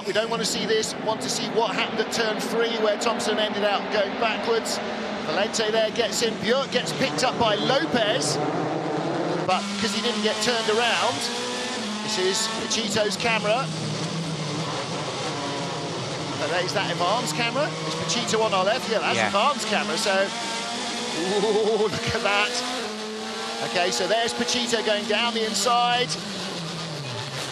We don't want to see this, want to see what happened at turn 3 where Thompson ended up going backwards. Valente there gets in, Björk gets picked up by Lopez, but because he didn't get turned around, this is Pachito's camera. There's that Ivan's camera. Is Pachito on our left? Yeah, that's Ivan's camera, so... Ooh, look at that. Okay, so there's Pachito going down the inside.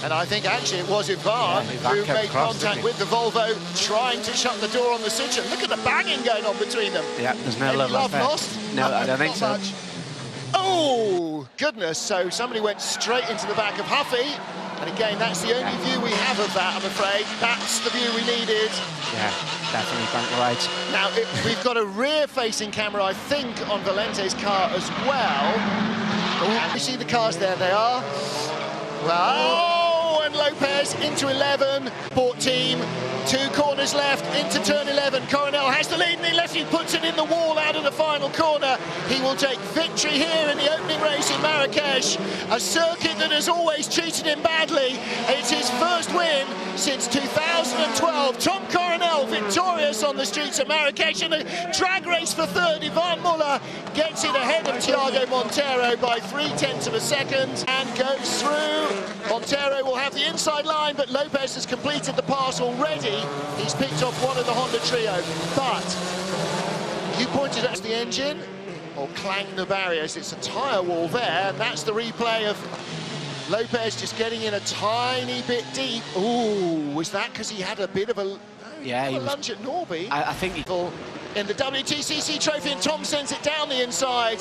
And I think actually it was Ivan who made contact with the Volvo, trying to shut the door on the switch. And look at the banging going on between them. Yeah, there's no love lost. No, I don't think so. Much. Oh, goodness. So somebody went straight into the back of Huffy. And again, that's the only view we have of that, I'm afraid. That's the view we needed. Yeah, definitely bank right. Now, we've got a rear-facing camera, I think, on Valente's car as well. Oh, you see the cars there? They are. Well, and Lopez into 11, Port team, 2 corners left, into turn 11. Coronel has the lead, and he puts it in the wall out of the final corner. He will take victory here in the opening race in Marrakesh, a circuit that has always treated him badly. It's his first win since 2012. Tom Coronel victorious on the streets of Marrakesh in a drag race for third. Ivan Muller gets it ahead of Thiago Montero by 0.3 of a second and goes through. Montero will have the inside line, but Lopez has completed the pass already. He's picked off one of the Honda trio, but you pointed at the engine, or clang the barriers. It's a tyre wall there, and that's the replay of Lopez just getting in a tiny bit deep. Ooh, was that because he had a bit of a, lunge at Norby? I think he... In the WTCC trophy, and Tom sends it down the inside.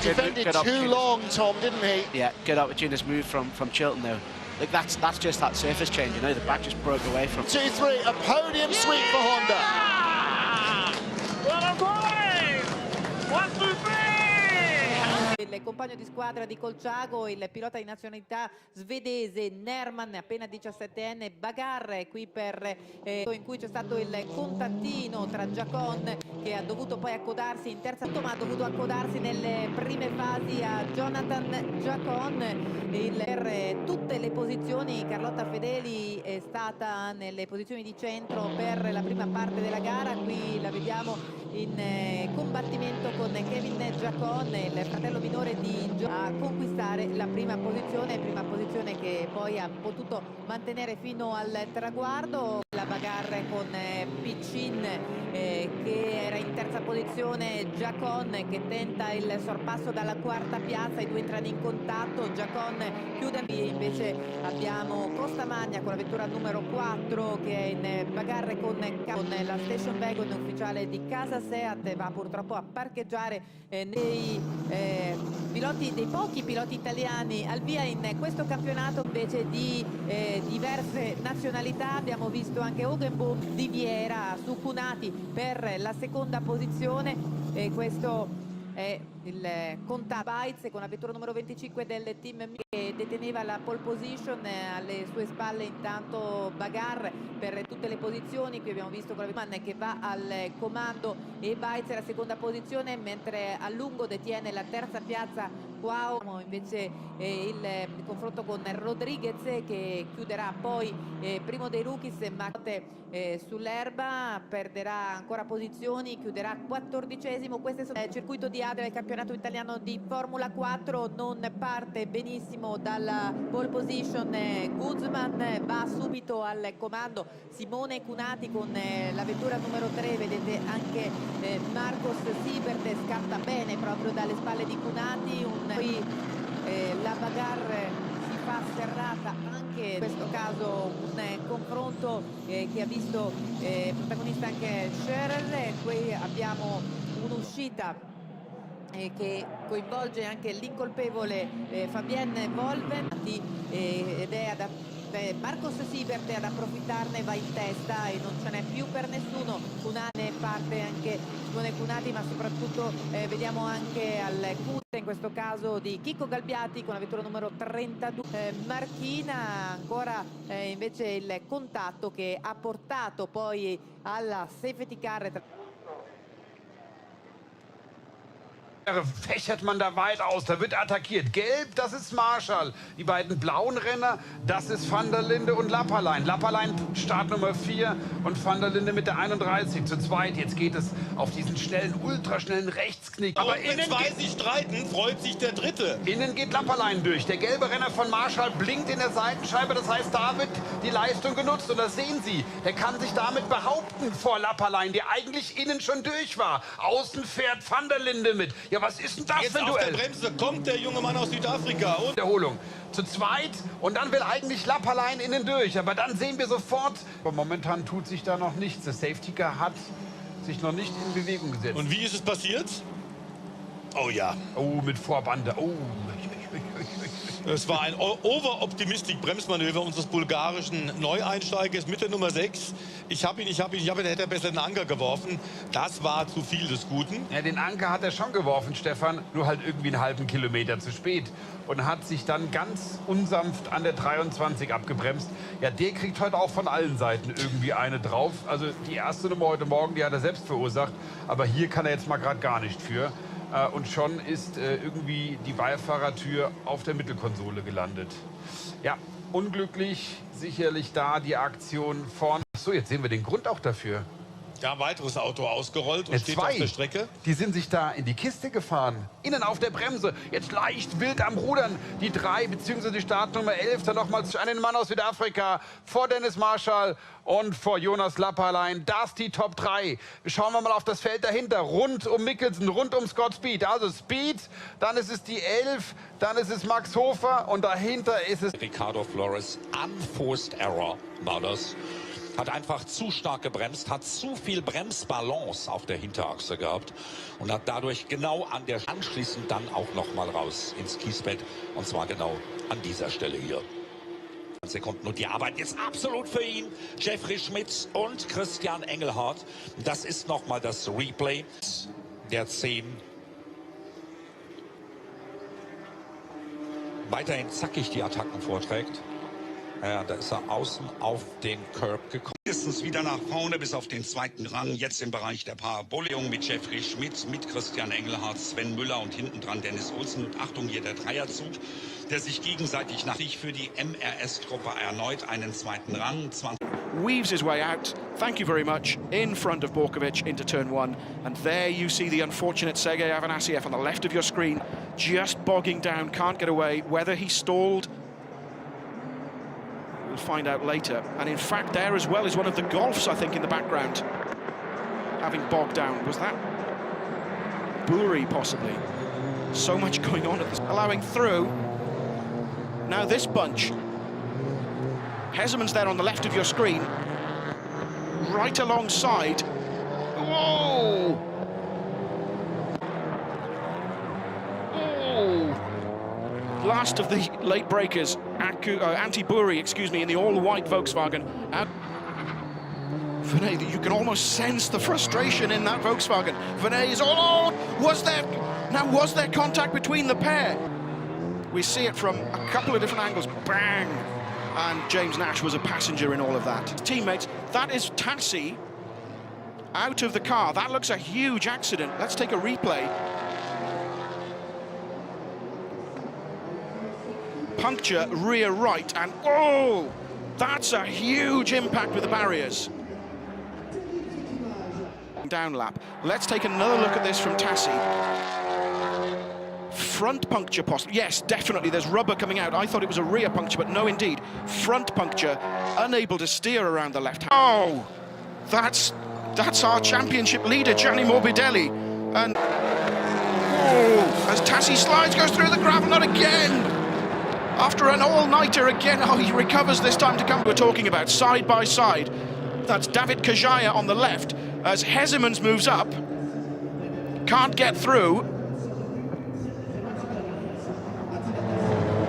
Defended too long, Tom, didn't he? Yeah, good opportunist move from Chilton, though. Like, that's just that surface change, you know, the back just broke away from... 2-3, a podium sweep for Honda. What a boy! 1, 2, 3! Il compagno di squadra di Colciago, il pilota di nazionalità svedese Nerman, appena 17enne, Bagarre qui per in cui c'è stato il contattino tra Giacon, che ha dovuto poi accodarsi in terza, ma ha dovuto accodarsi nelle prime fasi a Jonathan Giacon. Per tutte le posizioni Carlotta Fedeli è stata nelle posizioni di centro per la prima parte della gara. Qui la vediamo in combattimento con Kevin Giacon, il fratello minore di a conquistare la prima posizione che poi ha potuto mantenere fino al traguardo. La bagarre con Piccin che era in terza posizione, Giacon che tenta il sorpasso dalla quarta piazza, i due entrano in contatto, Giacon chiude, invece abbiamo Costamagna con la vettura numero 4 che è in bagarre con la station wagon ufficiale di Casa Seat, va purtroppo a parcheggiare dei pochi piloti italiani al via in questo campionato, invece di diverse nazionalità. Abbiamo visto anche Hogenboom di Viera su Cunati per la seconda posizione, e questo è il contatto Bites con la vettura numero 25 del team che deteneva la pole position. Alle sue spalle intanto Bagar per tutte le posizioni. Qui abbiamo visto con la Mann che va al comando e Bites la seconda posizione, mentre a lungo detiene la terza piazza Wow. Invece il confronto con Rodriguez che chiuderà poi primo dei rookies, ma sull'erba perderà ancora posizioni, chiuderà 14esimo. Questo è il circuito di Adria del campionato italiano di Formula 4, non parte benissimo dalla pole position Guzman, va subito al comando Simone Cunati con la vettura numero 3, vedete anche Marcos Siebert scatta bene proprio dalle spalle di Cunati. Qui la bagarre si fa serrata, anche in questo caso un confronto che ha visto protagonista anche Scherer. Qui abbiamo un'uscita che coinvolge anche l'incolpevole Fabienne Volven ed è Marcos Siebert ad approfittarne, va in testa e non ce n'è più per nessuno. Cunati parte anche Simone Cunati, ma soprattutto vediamo anche al in questo caso di Chicco Galbiati con la vettura numero 32 Marchina. Ancora invece il contatto che ha portato poi alla safety car. Fächert man da weit aus, da wird attackiert. Gelb, das ist Marschall. Die beiden blauen Renner, das ist Van der Linde und Lapperlein. Lapperlein Startnummer 4 und Van der Linde mit der 31 zu zweit. Jetzt geht es auf diesen schnellen, ultraschnellen Rechtsknick. Aber wenn zwei sich streiten, freut sich der Dritte. Innen geht Lapperlein durch. Der gelbe Renner von Marschall blinkt in der Seitenscheibe. Das heißt, da wird die Leistung genutzt. Und das sehen Sie. Er kann sich damit behaupten vor Lapperlein, der eigentlich innen schon durch war. Außen fährt Van der Linde mit. Ja, was ist denn das Jetzt für ein auf Duell? der Bremse kommt der junge Mann aus Südafrika. Und Wiederholung. Zu zweit und dann will eigentlich Lapperlein innen durch. Aber dann sehen wir sofort, aber momentan tut sich da noch nichts. Der Safety Car hat sich noch nicht in Bewegung gesetzt. Und wie ist es passiert? Oh ja. Oh, mit Vorbande. Oh. Es war ein Over-Optimistic-Bremsmanöver unseres bulgarischen Neueinsteigers mit der Nummer 6. Ich habe ihn, der hätte besser den Anker geworfen. Das war zu viel des Guten. Ja, den Anker hat er schon geworfen, Stefan, nur halt irgendwie einen halben Kilometer zu spät. Und hat sich dann ganz unsanft an der 23 abgebremst. Ja, der kriegt heute auch von allen Seiten irgendwie eine drauf. Also die erste Nummer heute Morgen, die hat er selbst verursacht. Aber hier kann er jetzt mal gerade gar nicht für. Und schon ist irgendwie die Beifahrertür auf der Mittelkonsole gelandet. Ja, unglücklich sicherlich da die Aktion vorne. So, jetzt sehen wir den Grund auch dafür. Ja, ein weiteres Auto ausgerollt und steht auf der Strecke. Die sind sich da in die Kiste gefahren. Innen auf der Bremse. Jetzt leicht wild am Rudern. Die 3 bzw. die Startnummer 11. Dann nochmals einen Mann aus Südafrika. Vor Dennis Marschall und vor Jonas Lapperlein. Das die Top 3. Schauen wir mal auf das Feld dahinter. Rund um Mikkelsen, rund um Scott Speed. Also Speed, dann ist es die 11, dann ist es Max Hofer und dahinter ist es Ricardo Flores. Unforced Error war das. Hat einfach zu stark gebremst, hat zu viel Bremsbalance auf der Hinterachse gehabt und hat dadurch genau an der anschließend dann auch noch mal raus ins Kiesbett und zwar genau an dieser Stelle hier. Sekunden und die Arbeit ist absolut für ihn. Jeffrey Schmitz und Christian Engelhardt. Das ist noch mal das Replay der 10. Weiterhin zackig die Attacken vorträgt. Ja, da ist er außen auf den Curb gekommen. Mindestens wieder nach vorne bis auf den zweiten Rang. Jetzt im Bereich der Paraboleung mit Jeffrey Schmidt, mit Christian Engelhardt, Sven Müller und hinten dran Dennis Olsen. Und Achtung, hier der Dreierzug, der sich gegenseitig nach sich für die MRS-Truppe erneut einen zweiten Rang. Weaves his way out, thank you very much, in front of Borkovic into turn 1. And there you see the unfortunate Sergei Afanasiev on the left of your screen, just bogging down, can't get away. Whether he stalled, we'll find out later. And in fact, there as well is one of the Golfs, I think, in the background, having bogged down. Was that Buri, possibly? So much going on at this. Allowing through. Now this bunch. Heseman's there on the left of your screen. Right alongside. Whoa! Oh! Last of the late breakers. Anti-Buri, excuse me, in the all-white Volkswagen. Venet, you can almost sense the frustration in that Volkswagen. Venet is all on. Was there contact between the pair? We see it from a couple of different angles. Bang! And James Nash was a passenger in all of that. Teammates, that is Tassi out of the car. That looks a huge accident. Let's take a replay. Puncture rear right, and oh, that's a huge impact with the barriers. Down lap. Let's take another look at this from Tassi. Front puncture possible. Yes, definitely, there's rubber coming out. I thought it was a rear puncture, but no, indeed. Front puncture, unable to steer around the left hand. Oh, that's our championship leader, Gianni Morbidelli. And oh, as Tassi slides, goes through the gravel, not again. After an all-nighter again, oh, he recovers this time to come. We're talking about side by side. That's David Kajaya on the left, as Hesemans moves up. Can't get through.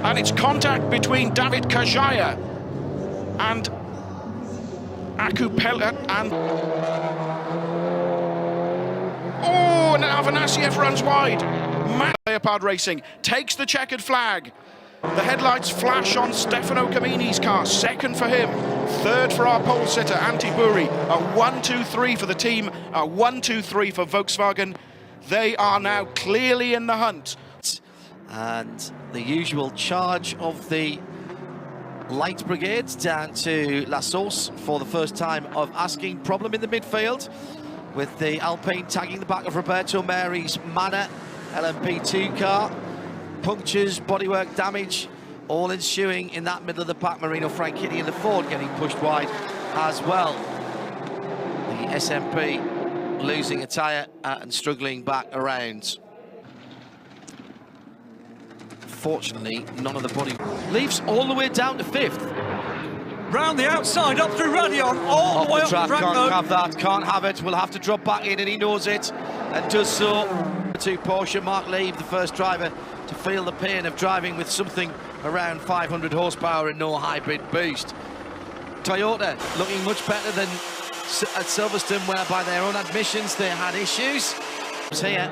And it's contact between David Kajaya and Akupela and... Oh, and Afanasiev runs wide. Leopard Racing takes the checkered flag. The headlights flash on Stefano Camini's car. Second for him. Third for our pole sitter, Antti Buri. A 1-2-3 for the team. A 1-2-3 for Volkswagen. They are now clearly in the hunt. And the usual charge of the light brigades down to La Source for the first time of asking. Problem in the midfield with the Alpine tagging the back of Roberto Mary's Manor LMP2 car. Punctures, bodywork damage, all ensuing in that middle of the pack. Marino Franchitti and the Ford getting pushed wide as well. The SMP losing a tyre and struggling back around. Fortunately, none of the body leaves all the way down to 5th. Round the outside, up through Radion, all the way Off the track, can't have that, can't have it. Will have to drop back in, and he knows it, and does so. To Porsche, Mark Lieb, the first driver to feel the pain of driving with something around 500 horsepower and no hybrid boost. Toyota looking much better than at Silverstone, where by their own admissions they had issues. Here,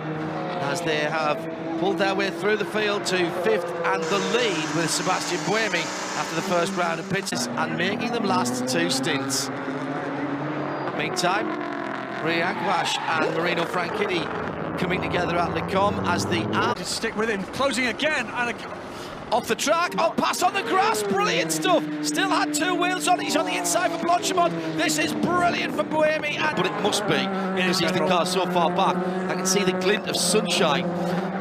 as they have pulled their way through the field to 5th and the lead with Sebastian Buemi after the first round of pits and making them last 2 stints. Meantime, Riagwash and Marino Franchitti coming together at Le Combe as the stick with him, closing again, and off the track, oh, pass on the grass, brilliant stuff. Still had 2 wheels on, he's on the inside for Blanchimont. This is brilliant for Buemi, but it must be, because he's the car so far back. I can see the glint of sunshine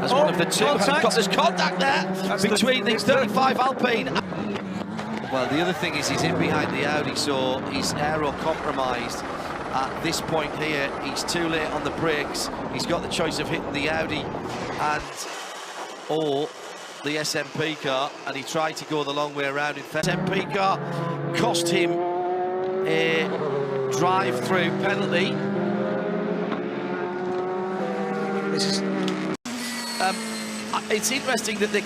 as one of the 2. There's contact there between the 35 Alpine. Well, the other thing is he's in behind the Audi, so he's aero compromised. At this point here, he's too late on the brakes. He's got the choice of hitting the Audi or the SMP car, and he tried to go the long way around. In fact, SMP car cost him a drive-through penalty. This is it's interesting that they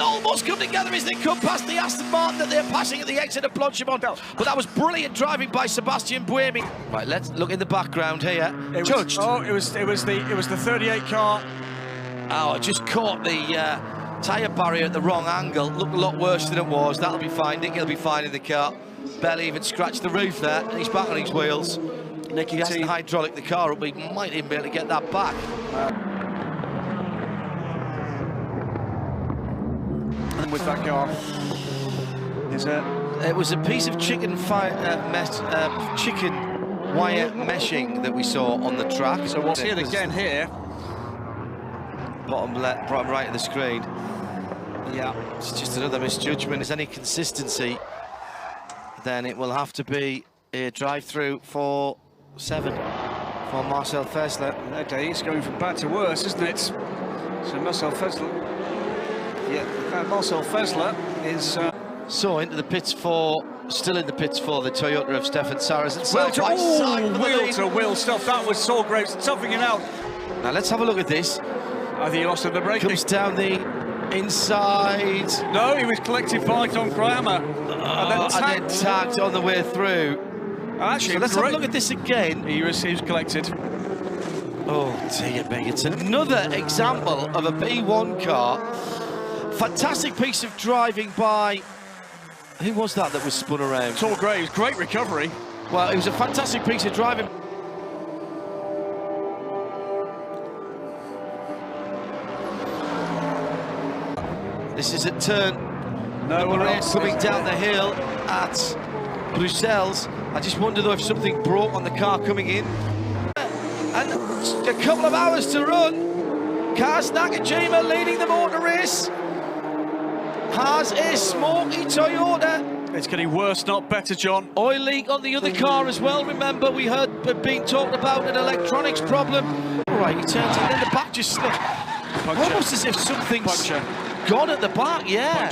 almost come together as they come past the Aston Martin that they're passing at the exit of Blanchimont. But that was brilliant driving by Sebastian Buemi. Right, let's look in the background here. Judged. It was the 38 car. Oh, it just caught the tyre barrier at the wrong angle. Looked a lot worse than it was. That'll be fine. Nicky will be fine in the car. Barely even scratched the roof there, and he's back on his wheels. Nicky hasn't hydraulic the car up, but he might even be able to get that back. And with that car, it was a piece of chicken wire meshing that we saw on the track. So we'll see it again here. Bottom right of the screen. Yeah, it's just another misjudgment. If there's any consistency, then it will have to be a drive-through for 7 for Marcel Fessler. That day it's going from bad to worse, isn't it? So Marcel Fessler, Marcel Fessler is so into the pits for, still in the pits for the Toyota of Stefan Saras. Wheel to wheel stuff. That was Sawgraves toughing it out. Now let's have a look at this. I think he lost in the braking. Comes down the inside. No, he was collected by Tom Kramer. And then tagged on the way through. Actually, so let's have a look at this again. He was collected. Oh dear me, it's another example of a B1 car. Fantastic piece of driving by, who was that was spun around? Tor Graves, great recovery. Well, it was a fantastic piece of driving. This is a turn. Coming down the hill at Brussels. I just wonder though if something broke on the car coming in. And a couple of hours to run. Kaz Nakajima leading the motor race. Has a smoky Toyota. It's getting worse, not better, John. Oil leak on the other car as well. Remember, we heard being talked about an electronics problem. All right, he turns and then the back just slipped. Almost as if something's gone at the back, yeah.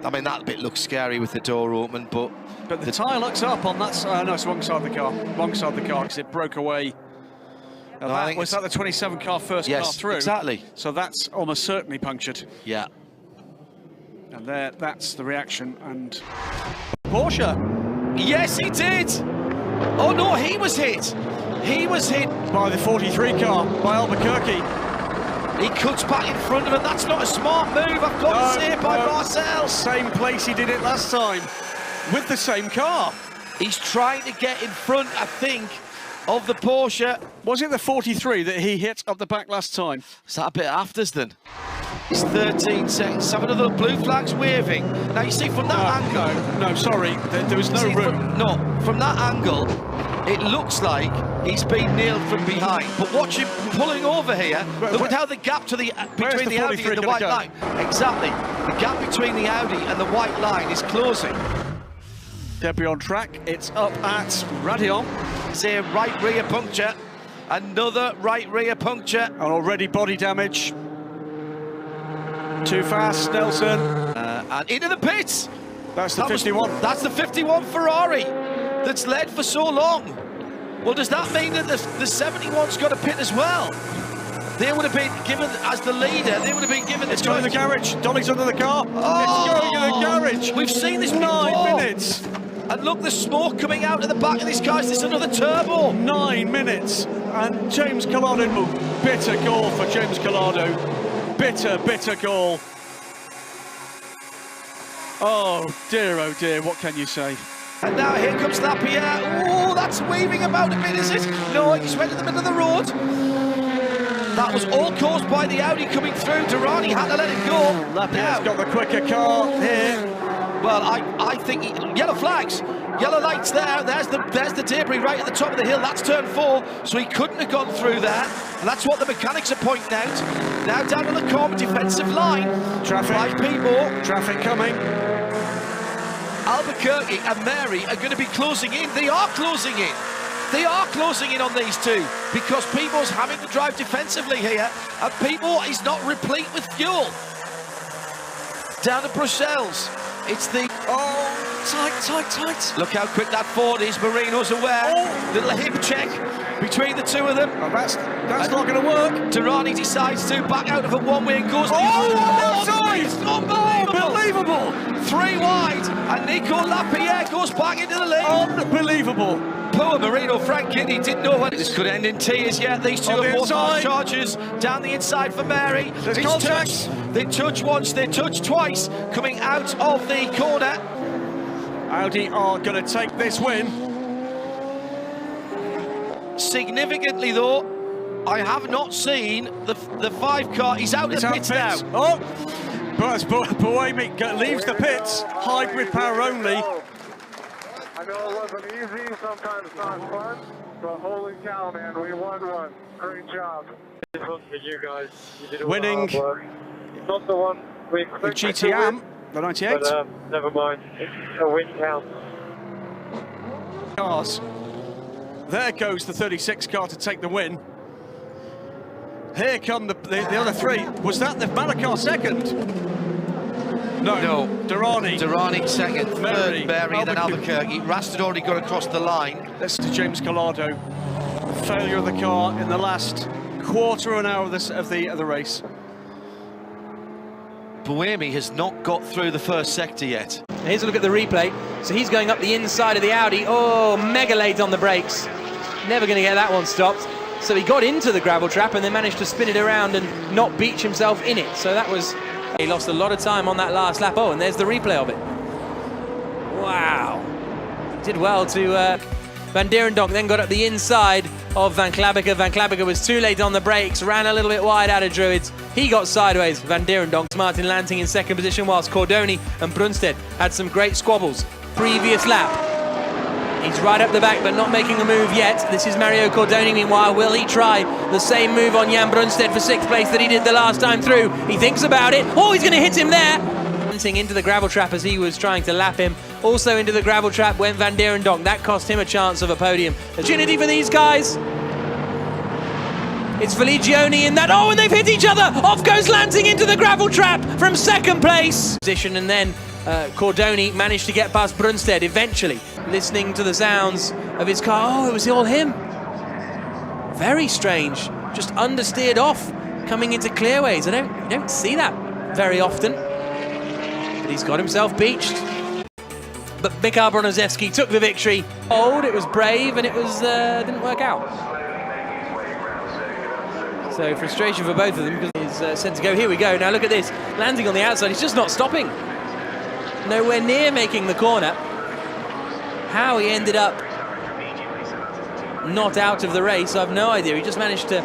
I mean, that bit looks scary with the door open, but the tyre looks up on that side. No, it's wrong side of the car. Wrong side of the car because it broke away. No, was that the 27 car first car through? Exactly. So that's almost certainly punctured. Yeah. And that's the reaction. And Porsche. Yes, he did. Oh no, he was hit. He was hit by the 43 car by Albuquerque. He cuts back in front of him. That's not a smart move, I've got to say, by Marcel. Same place he did it last time with the same car. He's trying to get in front, I think, of the Porsche. Was it the 43 that he hit up the back last time? Is that a bit afters then? It's 13 seconds. Some of the blue flags waving. Now you see from that angle. No, sorry, there was no room. From that angle, it looks like he's been nailed from behind. But watch him pulling over here. Look at how the gap to the between the Audi and the white line. Exactly. The gap between the Audi and the white line is closing. Debris on track. It's up at Radion. It's a right rear puncture. Another right rear puncture. And already body damage. Too fast, Nelson. And into the pits. That's the 51. That's the 51 Ferrari that's led for so long. Well, does that mean that the 71's got a pit as well? They would have been given, as the leader, they would have been given... It's going in the garage. Dolly's under the car. Oh, it's going in the garage. We've seen this 9 minutes. And look, the smoke coming out of the back of this car. Is this another turbo? 9 minutes. And James Collado, bitter goal for James Collado. Bitter goal. Oh dear, what can you say? And now here comes Lapierre. Oh, that's waving about a bit, is it? No, he just went in the middle of the road. That was all caused by the Audi coming through. Durrani had to let it go. Lapierre's got the quicker car here. Well, I think yellow flags, yellow lights there. There's the debris right at the top of the hill. That's turn 4, so he couldn't have gone through there. And that's what the mechanics are pointing out. Now down on the corner, defensive line. Traffic. 5 people. Traffic coming. Albuquerque and Mary are going to be closing in. They are closing in. They are closing in on these two because People's having to drive defensively here, and People is not replete with fuel. Down to Brussels. It's the... tight. Look how quick that Ford is. Marino's aware. Little hip check between the two of them. Oh, that's not going to work. Durrani decides to back out of a one-way and goes... It's unbelievable! 3 wide, and Nico Lapierre goes back into the lead. Unbelievable. Poor Marino Franchitti didn't know what this could end in tears yet. These two are both hard charges down the inside for Mary. There's contact. They touch once, they touch twice, coming out of the corner. Audi are going to take this win. Significantly though, I have not seen the 5 car. He's out of the pits now. Oh, but Buemi leaves the pits. Hybrid power only. I know it wasn't easy, sometimes not fun, but holy cow, man, we won one. Great job. This one's for you guys. You did winning. Not the one we expected. GTM, the 98. But never mind, a win counts. Cars. There goes the 36 car to take the win. Here come the other 3. Was that the Malacar second? No. Durrani second, Mary, third, Mary, and then Albuquerque. Rast had already got across the line. This to James Collado. Failure of the car in the last quarter of an hour of the race. Buemi has not got through the first sector yet. Here's a look at the replay. So he's going up the inside of the Audi. Oh, mega late on the brakes. Never going to get that one stopped. So he got into the gravel trap and then managed to spin it around and not beach himself in it. So that was... He lost a lot of time on that last lap. Oh, and there's the replay of it. Wow. Did well to... Van Dierendonck then got up the inside of Van Klabbeke. Van Klabbeke was too late on the brakes, ran a little bit wide out of Druids. He got sideways. Van Dierendonck, Martin Lanting in second position, whilst Cordoni and Brunstedt had some great squabbles. Previous lap. He's right up the back, but not making a move yet. This is Mario Cordoni, meanwhile. Will he try the same move on Jan Brunstedt for 6th place that he did the last time through? He thinks about it. Oh, he's going to hit him there. Into the gravel trap as he was trying to lap him. Also into the gravel trap went Van Dierendonck. That cost him a chance of a podium. Opportunity for these guys. It's Valigioni in that. Oh, and they've hit each other. Off goes Lanting into the gravel trap from 2nd place. Position, and then Cordoni managed to get past Brunstedt eventually. Listening to the sounds of his car. Oh, it was all him. Very strange. Just understeered off coming into clearways. You don't see that very often. But he's got himself beached. But Mikhail Bronozevsky took the victory. It was brave, and it was didn't work out. So frustration for both of them because he's sent to go. Here we go. Now look at this. Landing on the outside. He's just not stopping. Nowhere near making the corner. How he ended up not out of the race, I've no idea. He just managed to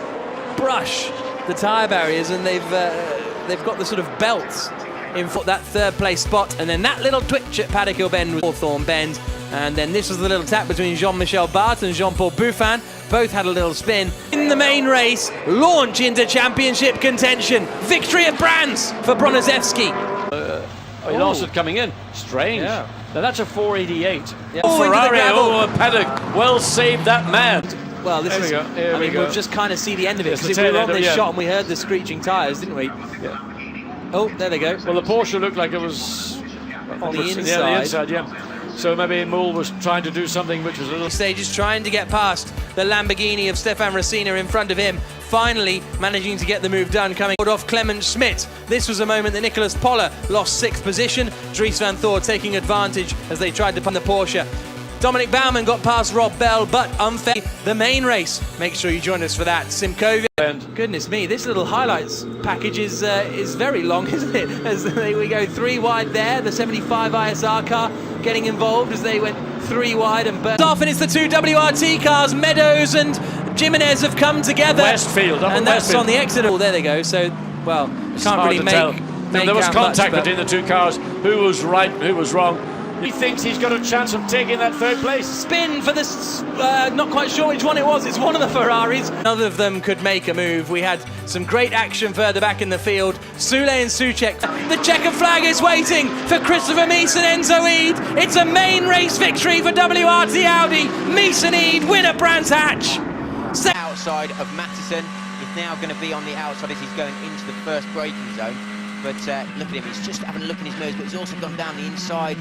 brush the tyre barriers, and they've got the sort of belts in for that third place spot. And then that little twitch at Paddock Hill Bend was Hawthorne Bend. And then this was the little tap between Jean-Michel Bart and Jean-Paul Buffin. Both had a little spin. In the main race, launch into championship contention. Victory at Brands for Broniszewski. He lost it coming in. Strange. Yeah. Now that's a 488. Yeah. Oh, Ferrari, into the Paddock. Well saved that man. Well, this is. I mean, we'll just kind of see the end of it, because we were on this shot and we heard the screeching tyres, didn't we? Yeah. Oh, there they go. Well, the Porsche looked like it was on the inside. Yeah, the inside, yeah. So maybe Moule was trying to do something which was a little... Stages trying to get past the Lamborghini of Stefan Racina in front of him. Finally managing to get the move done, coming off Clement Schmidt. This was a moment that Nicolas Poller lost 6th position. Dries van Thor taking advantage as they tried to pun the Porsche. Dominic Baumann got past Rob Bell, but unfair. The main race. Make sure you join us for that. Simkovia. And goodness me, this little highlights package is very long, isn't it? As we go 3 wide there, the 75 ISR car getting involved as they went 3 wide and burst off, and it's the 2 WRT cars. Meadows and Jimenez have come together. Westfield, and that's Westfield. on the exit. Oh, there they go. So, well, can't really make there was contact much, between the 2 cars. Who was right and who was wrong? He thinks he's got a chance of taking that 3rd place. Spin for this, not quite sure which one it was. It's one of the Ferraris. None of them could make a move. We had some great action further back in the field. Soule and Soucek. The checkered flag is waiting for Christopher Mies and Enzo Ede. It's a main race victory for WRT Audi. Mies and Ede win at Brands Hatch. Outside of Matteson. He's now going to be on the outside as he's going into the first braking zone. But look at him, he's just having a look in his nose, but he's also gone down the inside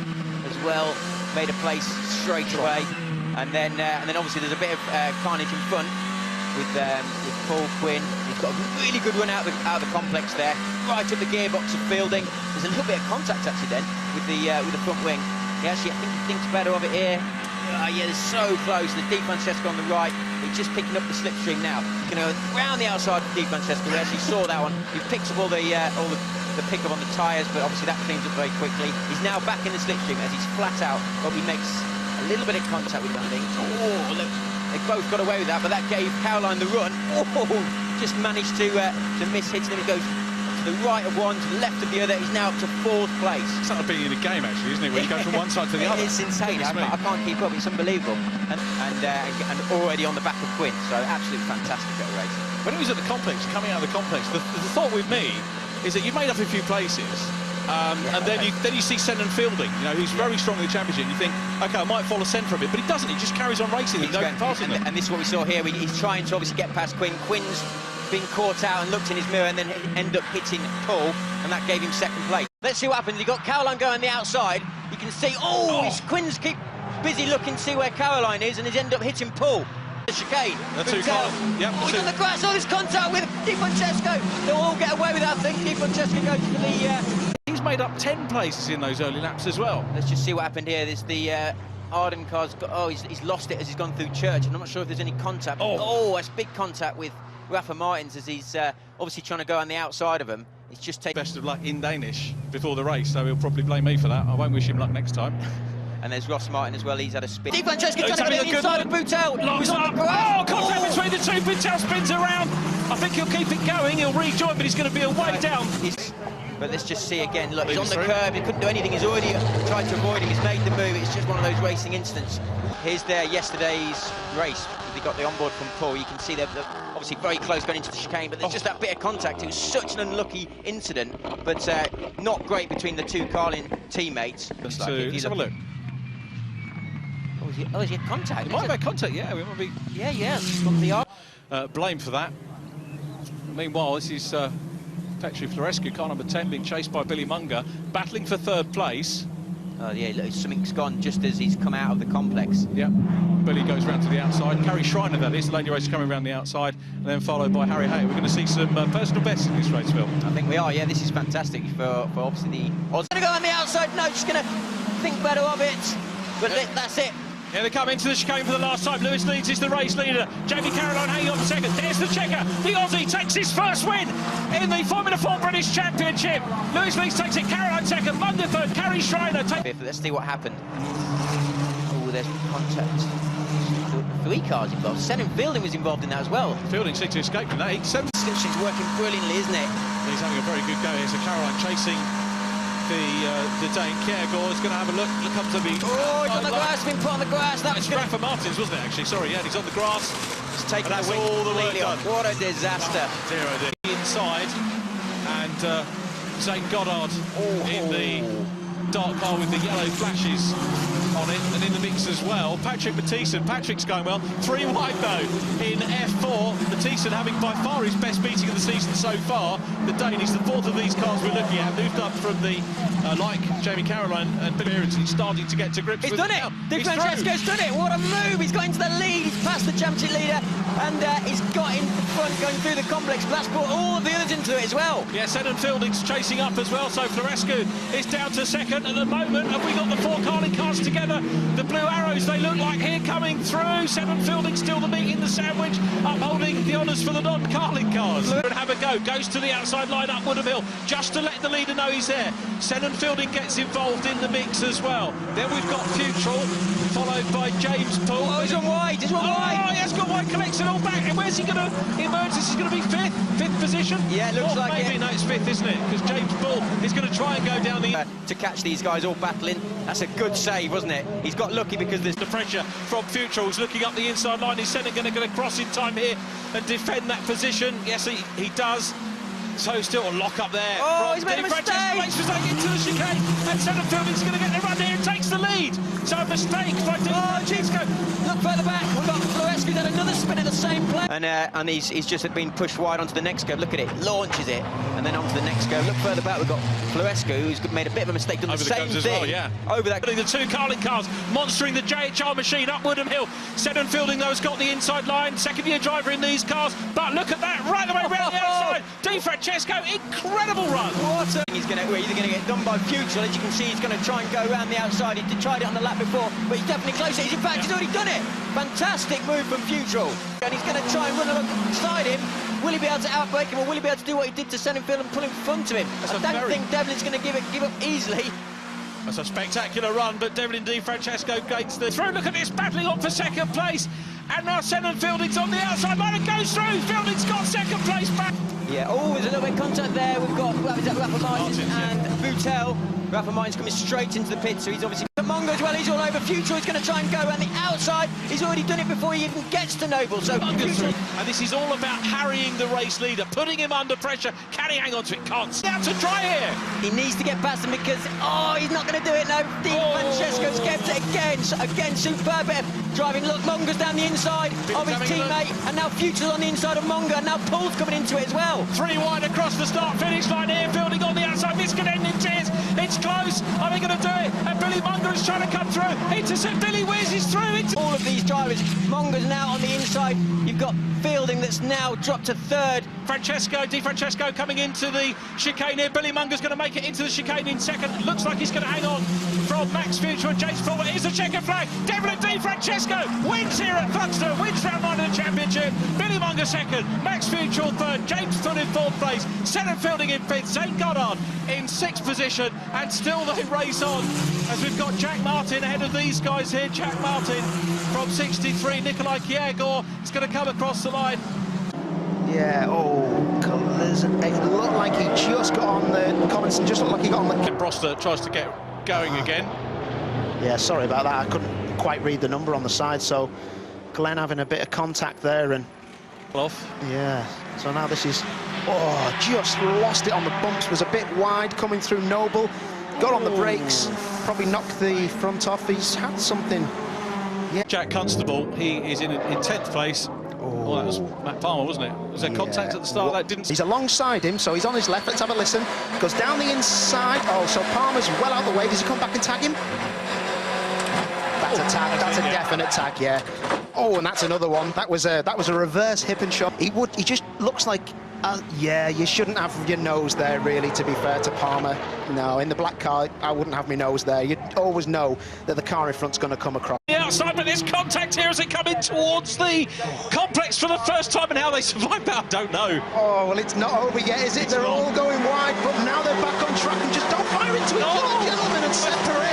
as well, made a place straight away, and then obviously there's a bit of carnage in front with Paul Quinn. He's got a really good run out of the complex there, right up the gearbox of Fielding. There's a little bit of contact actually then with the front wing. I think he thinks better of it here. Yeah, they're so close. The Di Francesco on the right. He's just picking up the slipstream now. He's going to go round the outside of Di Francesco. We actually saw that one. He picks up all the pickup on the tyres, but obviously that cleans up very quickly. He's now back in the slipstream as he's flat out, but he makes a little bit of contact with that thing. Oh, look, they both got away with that, but that gave Caroline the run. Oh, just managed to miss hits, and then he goes to the right of one, to the left of the other. He's now up to 4th place. It's like being in a game, actually, isn't it? When you go from one side to the other. It's insane. I can't keep up. It's unbelievable. And already on the back of Quinn, so absolutely fantastic at the race. When he was at the complex, coming out of the complex, the thought with me is that you've made up a few places, and then you see Sennan Fielding, you know, who's very strong in the championship. You think, okay, I might follow Sen for a bit, but he doesn't. He just carries on racing. He's going passing them. And this is what we saw here. He's trying to obviously get past Quinn. Quinn's been caught out and looked in his mirror, and then ended up hitting Paul, and that gave him 2nd place. Let's see what happens. You got Caroline going the outside. You can see, Quinn's keep busy looking to see where Caroline is, and he's ended up hitting Paul. The chicane. He's on the grass. All this contact with Di Francesco. They'll all get away with that thing. Di Francesco goes to the. He's made up 10 places in those early laps as well. Let's just see what happened here. There's the Arden car's got. he's lost it as he's gone through Church. I'm not sure if there's any contact. That's big contact with Rafa Martins as he's obviously trying to go on the outside of him. He's just taking. Best of luck in Danish before the race, so he'll probably blame me for that. I won't wish him luck next time. And there's Ross Martin as well, he's had a spin. Di Francesco trying to get inside of Boutel. Contact between the 2, Boutel spins around. I think he'll keep it going, he'll rejoin, but he's going to be a way down. But let's just see again, look, he's on the curb, he couldn't do anything, he's already tried to avoid him, he's made the move, it's just one of those racing incidents. Here's yesterday's race, they got the onboard from Paul, you can see they're obviously very close going into the chicane, but there's just that bit of contact. It was such an unlucky incident, but not great between the 2 Carlin teammates. Let's have a look. Is he contact? It might have had contact, yeah. We might be. Yeah. From the blame for that. Meanwhile, this is Petri Florescu, car number 10, being chased by Billy Munger, battling for 3rd place. Oh yeah, look, something's gone just as he's come out of the complex. Yeah. Billy goes round to the outside. Carrie Schreiner, that is, the lady racer coming around the outside, and then followed by Harry Hay. We're going to see some personal bests in this race, Phil. I think we are. Yeah, this is fantastic for obviously the. Going to go on the outside. No, just going to think better of it. But that's it. Here they come into the chicane for the last time. Lewis Leeds is the race leader. Jamie Caroline hanging on 2nd. There's the checker. The Aussie takes his first win in the Formula 4 British Championship. Lewis Leeds takes it. Caroline 2nd. Munger 3rd. Carrie Schreiner takes. Let's see what happened. Oh, there's contact. 3 cars involved. Senna Fielding was involved in that as well. Fielding seemed to escape from that. She's working brilliantly, isn't it? He's having a very good go here. So Caroline chasing the Dane Kjærgaard is going to have a look. Look up to the... Oh, he's on the grass, been put on the grass. That was Rafa Martins, wasn't it, actually? Sorry, yeah, he's on the grass. He's taken that's all the work done. What a disaster. Dear, oh dear. Inside, and Zane Goddard in the dark car with the yellow flashes on it, and in the mix as well, Patrick Matthiessen. Patrick's going well. 3 wide though in F4. Matthiessen having by far his best beating of the season so far. The Dane is the 4th of these cars we're looking at. Moved up from the like Jamie Caroline and Behrens. He's starting to get to grips. He's done it. Di Francesco's done it. What a move! He's got into the lead. He's passed the championship leader, and he's got in front going through the complex. But that's brought all of the others into it as well. Yes, Eden Fielding's chasing up as well. So Florescu is down to 2nd at the moment. Have we got the 4 Carling cars together? The Blue Arrows, they look like here coming through. Seven Fielding still the meat in the sandwich, upholding the honours for the non-Carling cars. And have a go, goes to the outside line up Woodham Hill, just to let the leader know he's there. Senan Fielding gets involved in the mix as well. Then we've got Futrell, followed by James Poole. Oh, he's on wide, he's on wide. Oh, he has got wide, collects it all back. And where's he going to emerge? This is going to be 5th position? Yeah, it looks like maybe, it. No, it's 5th, isn't it? Because James Poole is going to try and go down the... to catch these guys all battling. That's a good save, wasn't it? He's got lucky because there's the pressure from Futrell. He's looking up the inside line. He's going to cross in time here and defend that position. Yes, he does. So still a lock up there. Oh, he's made a mistake. Makes mistake into the chicane, and Senan Fielding's going to get the run here and takes the lead. So a mistake by Chisco. Look further back. We've got Florescu then another spin at the same place. And he's just been pushed wide onto the next curve. Look at it. Launches it, and then onto the next curve. Look further back. We've got Florescu, who's made a bit of a mistake. Done the same thing. Well, yeah. Over that. The 2 Carling cars monstering the JHR machine up Woodham Hill. Senan Fielding though has got the inside line. 2nd-year driver in these cars. But look at that, right the way around the outside. Di Francesco, incredible run. What a... He's either going to get done by Futrell. As you can see, he's going to try and go around the outside. He tried it on the lap before, but he's definitely closer. In fact, he's already done it. Fantastic move from Futrell. And he's going to try and run alongside him. Will he be able to outbrake him, or will he be able to do what he did to Senan Fielding and pull in front of him? I don't think Devlin's going to give up easily. That's a spectacular run, but Devlin Di Francesco gains the throw. Look at this, battling on for 2nd place. And now Senan Fielding's on the outside line and goes through. Fielding's got 2nd place back. Yeah, oh, there's a little bit of contact there. We've got Rafa Martins and Boutel. Rafa Martins coming straight into the pit, so he's obviously... Mongo as well, he's all over. Futrell is going to try and go around the outside. He's already done it before he even gets to Noble, so... And this is all about harrying the race leader, putting him under pressure. Can he hang on to it? Can't. Out to try here. He needs to get past him because, oh, he's not going to do it, no. Di Francesco's kept it again. So again, superb bit of driving. Look, Mongo's down the inside of his teammate, and now Futrell's on the inside of Mongo, and now Poole's coming into it as well. 3 wide across the start-finish line here, Fielding on the outside. This could end in tears. It's close. Are they going to do it? And Billy Mongo is trying to come through. Intercept. Billy whizzes through. All of these drivers. Mongo's now on the inside. You've got Fielding that's now dropped to 3rd. Di Francesco coming into the chicane here. Billy Munger's going to make it into the chicane in 2nd. Looks like he's going to hang on from Max Futrell and James Poole. Here's the checker flag. Devlin Di Francesco wins here at Thruxton. Wins round 1 of the championship. Billy Munger 2nd. Max Futrell 3rd. James Poole in 4th place. Senan Fielding in 5th. Zane Goddard in 6th position. And still they race on as we've got Jack Martin ahead of these guys here. Jack Martin from 63. Nikolai Kjærgaard is going to come across the line. Yeah, it looked like he just got on the comments and just looked like he got on the... Broster tries to get going again. Yeah, sorry about that. I couldn't quite read the number on the side, so Glenn having a bit of contact there and... Off. Yeah, so now this is... Oh, just lost it on the bumps, was a bit wide coming through Noble. Got on the brakes, probably knocked the front off. He's had something... Yeah. Jack Constable, he is in 10th place. Oh, that was Matt Palmer, wasn't it? Was there contact at the start? That didn't... He's alongside him, so he's on his left. Let's have a listen. Goes down the inside. Oh, so Palmer's well out of the way. Does he come back and tag him? That's a tag. That's a definite tag, yeah. Oh, and that's another one. That was a reverse hip and shot. He just looks like... yeah, you shouldn't have your nose there, really, to be fair to Palmer. No, in the black car, I wouldn't have my nose there. You'd always know that the car in front's going to come across. The outside, but there's contact here as they come in towards the complex for the first time, and how they survived that, I don't know. Oh, well, it's not over yet, is it? They're all going wide, but now they're back on track and just don't fire into each other, gentlemen, and separate.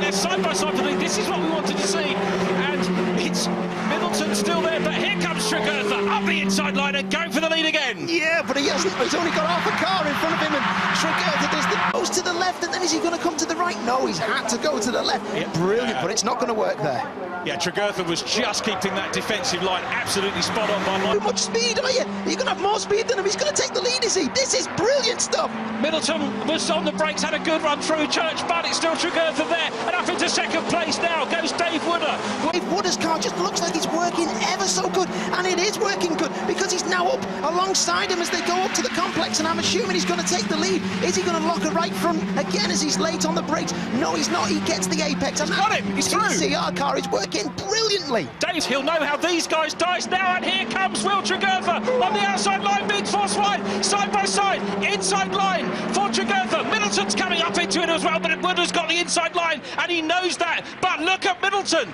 they're side by side for the lead. This is what we wanted to see. And it's Middleton still there, but here comes Tregurtha up the inside line and going for the lead again. Yeah, but he hasn't. He's only got half a car in front of him, and Tregurtha goes to the left, and then is he going to come to the right? No, he's had to go to the left. Yeah. Brilliant, but it's not going to work there. Yeah, Tregurtha was just keeping that defensive line absolutely spot on by Mike. Too much speed, are you? You're going to have more speed than him. He's going to take the lead, is he? This is brilliant stuff. Middleton was on the brakes, had a good run through Church, but it's still Tregurtha there, and up into second place now goes Dave Wooder. Dave Wooder's car just looks like it's working ever so good, and it is working good because he's now up alongside him as they go up to the complex, and I'm assuming he's going to take the lead. Is he going to lock a right front again as he's late on the brakes? No, he's not. He gets the apex. He's got him. He's through. CR car is working brilliantly. Dave, he'll know how these guys dice now, and here comes Will Tregurtha on the outside line, big force wide, side by side, inside line for Tregurtha. Middleton's coming up into it as well, but Wooder's got the inside line, and he knows that. But look at Middleton,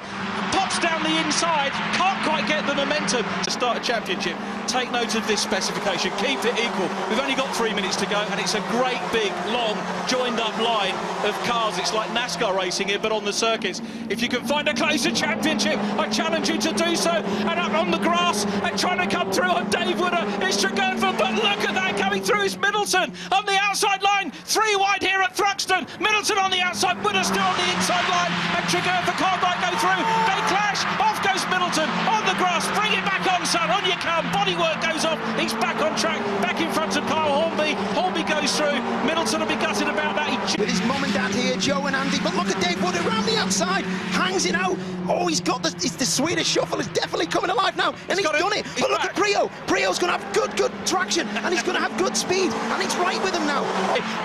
pops down the inside, can't quite get the momentum to start a championship. Take note of this specification, keep it equal. We've only got 3 minutes to go, and it's a great big, long, joined up line of cars. It's like NASCAR racing here, but on the circuits. If you can find a closer championship, I challenge you to do so. And up on the grass and trying to come through on Dave Wooder is Tregurtha, but look at that, coming through is Middleton on the outside line, 3 wide here at Thruxton. Middleton on the outside, Wooder still on the inside line, and Tregurtha can't quite go through. They clash, off goes Middleton on the grass, bring it back on, son, on you come. Bodywork goes off, he's back on track, back in front of Kyle Hornby. Hornby goes through, Middleton will be gutted about that. With his mum and dad here, Joe and Andy, but look at Dave Wooder around the outside, hangs it out. Oh, he's got the Swedish shuffle is definitely coming alive now, and he's done it. But look at Brio. Brio's going to have good traction, and he's going to have good speed, and it's right with him now.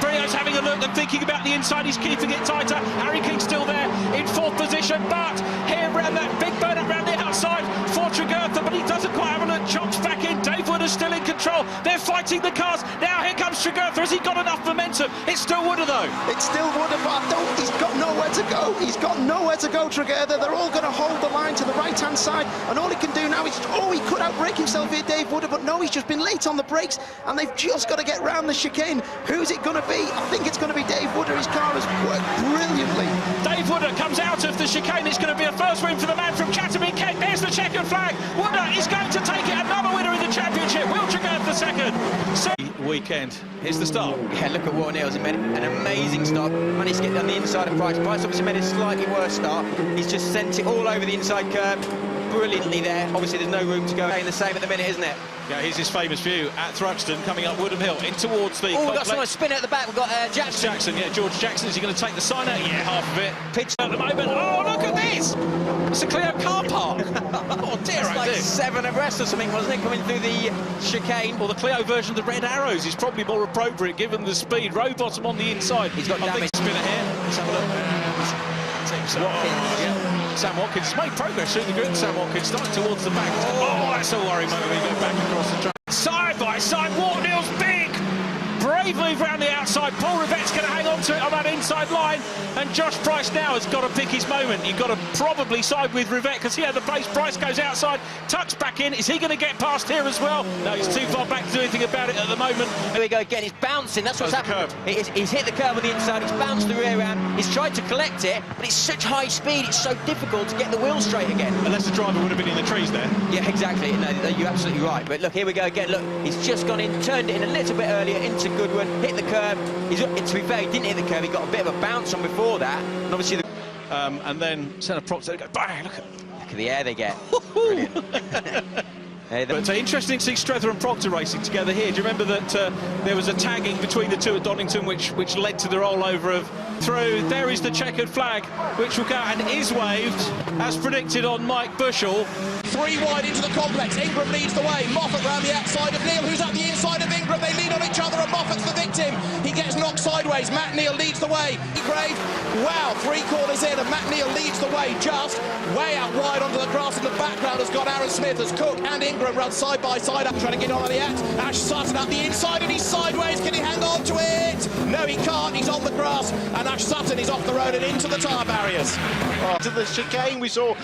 Brio's having a look and thinking about the inside. He's keeping it tighter. Harry King's still there in 4th position, but here around that big burn around the outside for Tregurtha, but he doesn't quite have a look. Chops back in. Dave Wooder's still in control. They're fighting the cars. Now here comes Tregurtha. Has he got enough momentum? It's still Wooder though. It's still Wooder, but he's got nowhere to go. He's got nowhere to go, Tregurtha. They're all going to hold the line to the right-hand side, and all he can do now is, he could outbrake himself here, Dave Wooder, but no, he's just been late on the brakes, and they've just got to get round the chicane. Who's it going to be? I think it's going to be Dave Wooder. His car has worked brilliantly. Dave Wooder comes out of the chicane. It's going to be a first win for the man from Chatham in Kent. There's the checkered flag. Wooder is going to take it. Another winner in the championship. Will Tregurtha second. Weekend. Here's the start. Yeah, look at Warren Hills. He made an amazing start. Managed to get on the inside of Price. Price obviously made a slightly worse start. He's just sent it all over the inside curb. Brilliantly there. Obviously, there's no room to go. In the same at the minute, isn't it? Yeah, here's his famous view at Thruxton, coming up Woodham Hill in towards the. Oh, we've got someone spin at the back. We've got Jackson. Jackson, yeah, George Jackson. Is he going to take the sign out? Yeah, half of it. Pitch at the moment. Oh, look at this! It's a Clio car park. Oh dear, it's like 7 abreast or something, wasn't it? Coming through the chicane. Or the Clio version of the Red Arrows is probably more appropriate given the speed. Row bottom on the inside. He's got damage. Spinner here. Let's have a look. Watkins. Yeah. Sam Watkins made progress through the grid. Sam Watkins starting towards the back. Oh, that's a worry moment when we go back across the track. Side by side, Warnill's big. Brave move around the outside. Paul Rivette's going to hang on to it on that inside line. And Josh Price now has got to pick his moment. You've got to probably side with Rivette because he had the pace. Price goes outside, tucks back in. Is he going to get past here as well? No, he's too far back to do anything about it at the moment. Here we go again. He's bouncing. That's what's happened. He's hit the curb on the inside. He's bounced the rear end. He's tried to collect it, but it's such high speed. It's so difficult to get the wheel straight again. Unless the driver would have been in the trees there. Yeah, exactly. No, you're absolutely right. But look, here we go again. Look, he's just gone in, turned it in a little bit earlier into Goodwin, hit the curb. To be fair, he didn't hit the curb. He got a bit of a bounce on before that, and obviously and then centre props there, go bang. Look at the air they get. Brilliant. But interesting to see Strether and Proctor racing together here. Do you remember that there was a tagging between the two at Donington which led to the rollover of through? There is the checkered flag which will go and is waved as predicted on Mike Bushell. 3 wide into the complex. Ingram leads the way. Moffat round the outside of Neil, who's at the inside of Ingram. They lean on each other, and Moffat's the victim. He gets knocked sideways. Matt Neal leads the way. Grade, wow, 3 corners in, and Matt Neal leads the way just way out wide onto the grass. In the background has got Aaron Smith as Cook and Ingram run side by side up, trying to get on the act. Ash Sutton up the inside, and he's sideways. Can he hang on to it? No, he can't. He's on the grass, and Ash Sutton is off the road and into the tyre barriers. To the chicane, we saw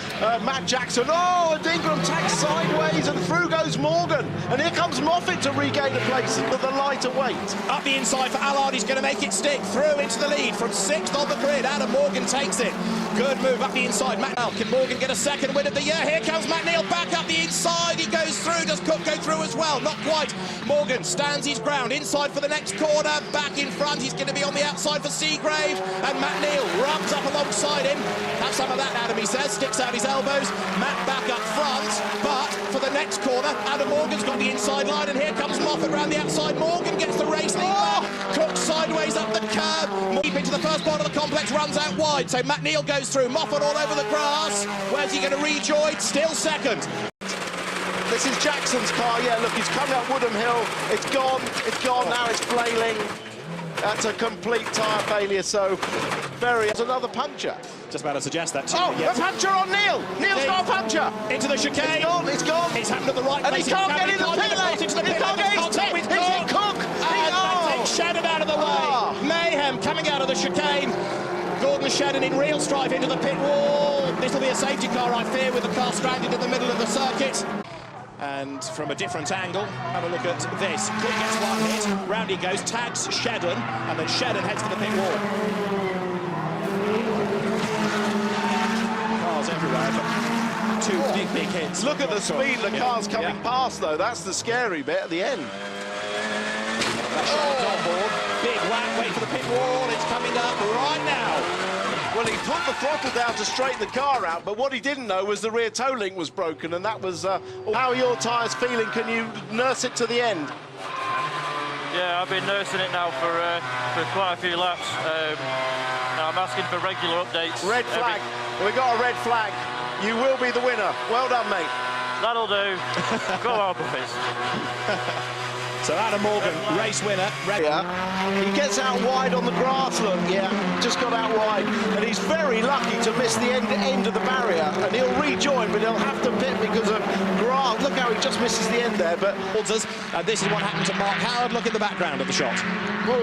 Matt Jackson. Oh, and Ingram tags sideways, and through goes Morgan. And here comes Moffat to regain a place with the lighter weight. Up the inside for Allard, he's going to make it stick through into the lead from 6th on the grid. inside. Adam Morgan takes it. Good move up the inside. Matt Neal. Can Morgan get a second win of the year? Here comes Matt Neal back up the inside. He goes through. Does Cook go through as well? Not quite. Morgan stands his ground. Inside for the next corner. Back in front. He's going to be on the outside for Seagrave. And Matt Neal runs up alongside him. Have some of that, Adam, he says. Sticks out his elbows. Matt back up front. But for the next corner, Adam Morgan's got the inside line. And here comes Moffat round the outside. Morgan gets the race lead back. Cook sideways up the curb. Deep into the first part of the complex. Runs out wide. So Matt Neal goes through. Moffat all over the grass. Where's he going to rejoin? Still second. This is Jackson's car. Yeah, look, he's coming up Woodham Hill. It's gone. It's gone now. It's flailing. That's a complete tyre failure. So, there's another puncture. Just about to suggest that too. Oh, a puncture on Neal. Neal's got a puncture. Into the chicane. It's gone. It's gone. It's happened at the right and place. He can't get in the pit lane. He can't get his pit. He's hit Cook. And Shedden out of the way. Mayhem coming out of the chicane. Gordon Shedden in real strife into the pit wall. This will be a safety car, I fear, with the car stranded in the middle of the circuit. And from a different angle, have a look at this. Cook gets one hit, round he goes, tags Shedden, and then Shedden heads to the pit wall. Cars everywhere, but two big hits. Look at the speed the car's coming past, though. That's the scary bit at the end. That Shedden's on board. Big whack, wait for the pit wall. It's coming up right now. Well, he put the throttle down to straighten the car out, but what he didn't know was the rear toe link was broken, and that was how are your tyres feeling? Can you nurse it to the end? Yeah, I've been nursing it now for quite a few laps. I'm asking for regular updates. Red flag. We got a red flag. You will be the winner. Well done, mate. That'll do. Go on, boys. So Adam Morgan, race winner. Yeah. He gets out wide on the grass, look. Yeah, just got out wide. And he's very lucky to miss the end of the barrier. And he'll rejoin, but he'll have to pit because of grass. Look how he just misses the end there. But and this is what happened to Mark Howard. Look in the background of the shot. Whoa.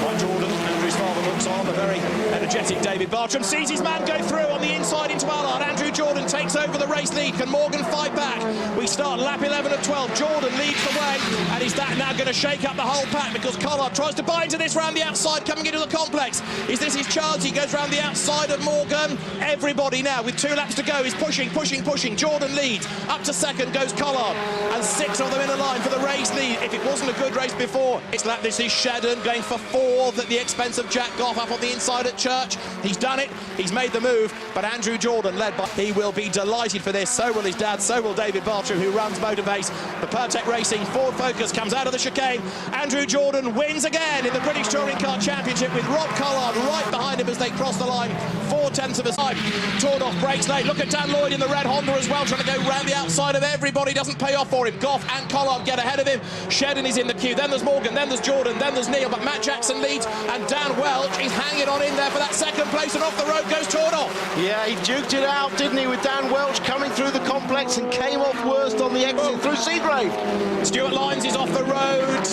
Mike Jordan, Andrew's father, looks on. The very energetic David Bartram sees his man go through on the inside into Allard. Andrew Jordan takes over the race lead. Can Morgan fight back? We start lap 11 of 12. Jordan leads the way. And is that now going to shake up the whole pack? Because Collard tries to buy into this round the outside, coming into the complex. Is this his chance? He goes round the outside of Morgan. Everybody now, with 2 laps to go, is pushing. Jordan leads. Up to second goes Collard. And 6 of them in a line for the race lead. If it wasn't a good race before, this is Shedden going for 4th at the expense of Jack Goff up on the inside at Church. He's done it. He's made the move. But Andrew Jordan led by... He will be delighted for this. So will his dad. So will David Bartram, who runs Motorbase. The Pertec Racing Ford Focus comes out of the chicane. Andrew Jordan wins again in the British Touring Car Championship with Rob Collard right behind him as they cross the line. 4/10 of a time. Tordoff breaks late. Look at Dan Lloyd in the red Honda as well, trying to go round the outside of everybody. Doesn't pay off for him. Goff and Collard get ahead of him. Shedden is in the queue. Then there's Morgan. Then there's Jordan. Then there's Neal. But Matt Jackson leads. And Dan Welch is hanging on in there for that second place. And off the road goes Tordoff. Yeah, he duked it out, didn't he, with Dan Welch coming through the complex and came off worst on the exit through Seagrave. Stuart Lyons is off the road.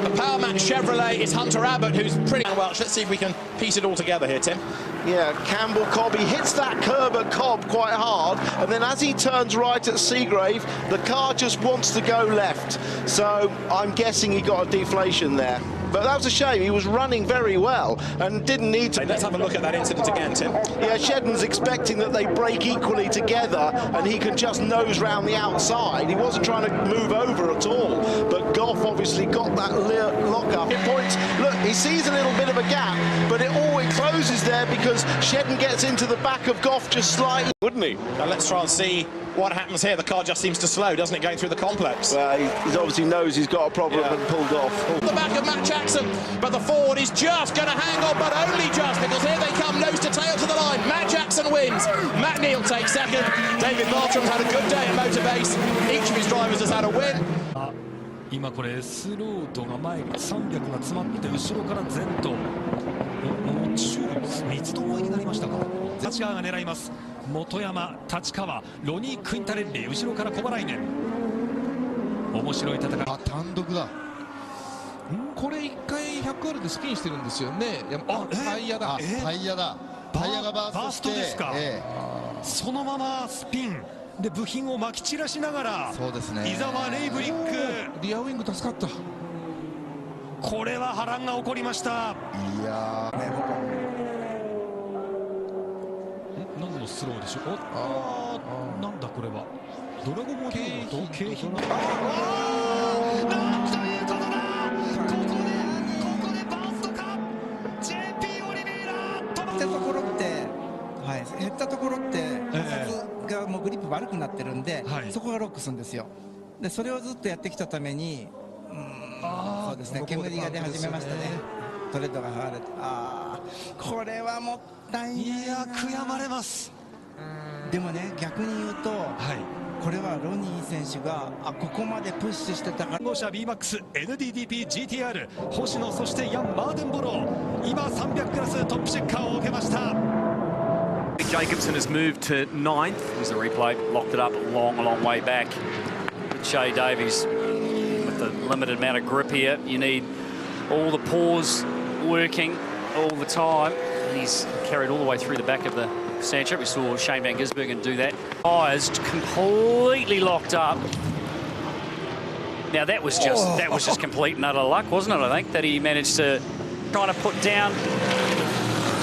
The Powermax Chevrolet is Hunter Abbott, who's pretty Welch. Let's see if we can piece it all together here, Tim. Yeah, Campbell Cobb, he hits that curb at Cobb quite hard, and then as he turns right at Seagrave, the car just wants to go left. So I'm guessing he got a deflation there. But that was a shame. He was running very well and didn't need to... Let's have a look at that incident again, Tim. Yeah, Shedden's expecting that they break equally together and he can just nose round the outside. He wasn't trying to move over at all. But Goff obviously got that lock-up. It points... Look, he sees a little bit of a gap, but it always closes there because Shedden gets into the back of Goff just slightly, wouldn't he? Now let's try and see what happens here. The car just seems to slow, doesn't it, going through the complex? Well, he obviously knows he's got a problem and pulled off. The back of Matt Jackson, but the Ford is just going to hang on, but only just, because here they come, nose to tail to the line. Matt Jackson wins. Matt Neal takes second. David Bartram's had a good day at Motorbase. Each of his drivers has had a win. 今これスロートが前に300が詰まって後ろから前ともう三つどもえになりましたか。立川が狙います。本山、立川、ロニー・クインタレッリ、後ろから小払いね。面白い戦い。単独だ。これ1回100Rでスピンしてるんですよね。タイヤだ。タイヤがバーストですか。そのままスピン。で部品をまき散らしながら、そうですね、伊沢レイブリックリアウィング助かった。これは波乱が起こりました。いやー、何のスローでしょう。なんだこれは。ドラゴンボールと景品。なんということだ。ここでバーストか。JP オリベイラ。減ったところって、はい、減ったところって摩擦がもうグリップ悪くなってるんで、そこがロックするんですよ。でそれをずっとやってきたために、そうですね、煙が出始めましたね。トレッドが剥がれて、これはもったいない。いや、悔やまれます。でもね、逆に言うと、これはロニー選手がここまでプッシュしてたから。号車 BMAX NDDP GTR 星野、そしてヤン・マーデンボロー、今300クラストップチェッカーを受けました。Jacobson has moved to 9th. Here's the replay, locked it up a long way back. Shea Davies with the limited amount of grip here. You need all the paws working all the time. And he's carried all the way through the back of the Sancho. We saw Shane Van Gisbergen do that. Tyres completely locked up. Now that was just complete and utter luck, wasn't it? I think that he managed to try to put down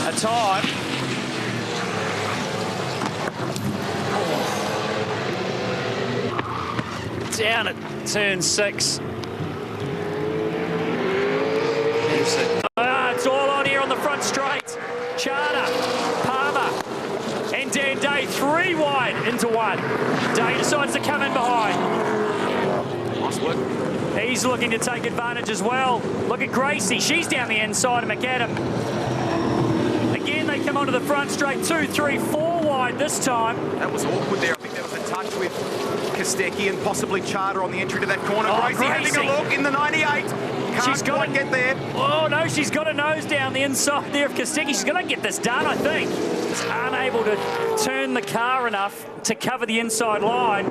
a time. Down at turn 6. It's all on here on the front straight. Charter, Palmer, and Dan Day 3 wide into 1. Day decides to come in behind. Nice work. He's looking to take advantage as well. Look at Gracie. She's down the inside of McAdam. Again, they come onto the front straight. 2, 3, 4 wide this time. That was awkward there. I think there was a touch with Kostecki and possibly Charter on the entry to that corner. Gracie having a look in the 98. She's got to get there. Oh no, she's got a nose down the inside there of Kostecki. She's going to get this done, I think. She's unable to turn the car enough to cover the inside line.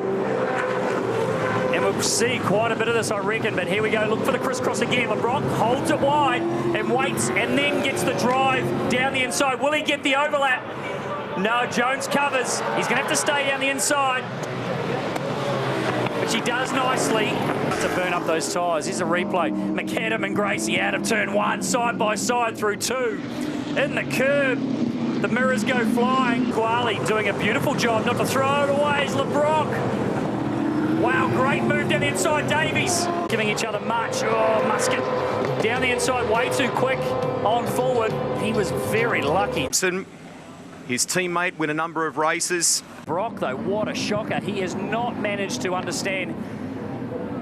And we'll see quite a bit of this, I reckon. But here we go. Look for the crisscross again. LeBrock holds it wide and waits and then gets the drive down the inside. Will he get the overlap? No, Jones covers. He's going to have to stay down the inside. But she does nicely to burn up those tyres. Here's a replay. McAdam and Gracie out of turn 1, side by side through 2. In the curb, the mirrors go flying. Quali doing a beautiful job not to throw it away. It's LeBrock. Wow, great move down the inside. Davies giving each other much. Oh, Muscat down the inside way too quick on forward. He was very lucky. His teammate win a number of races. Brock, though, what a shocker. He has not managed to understand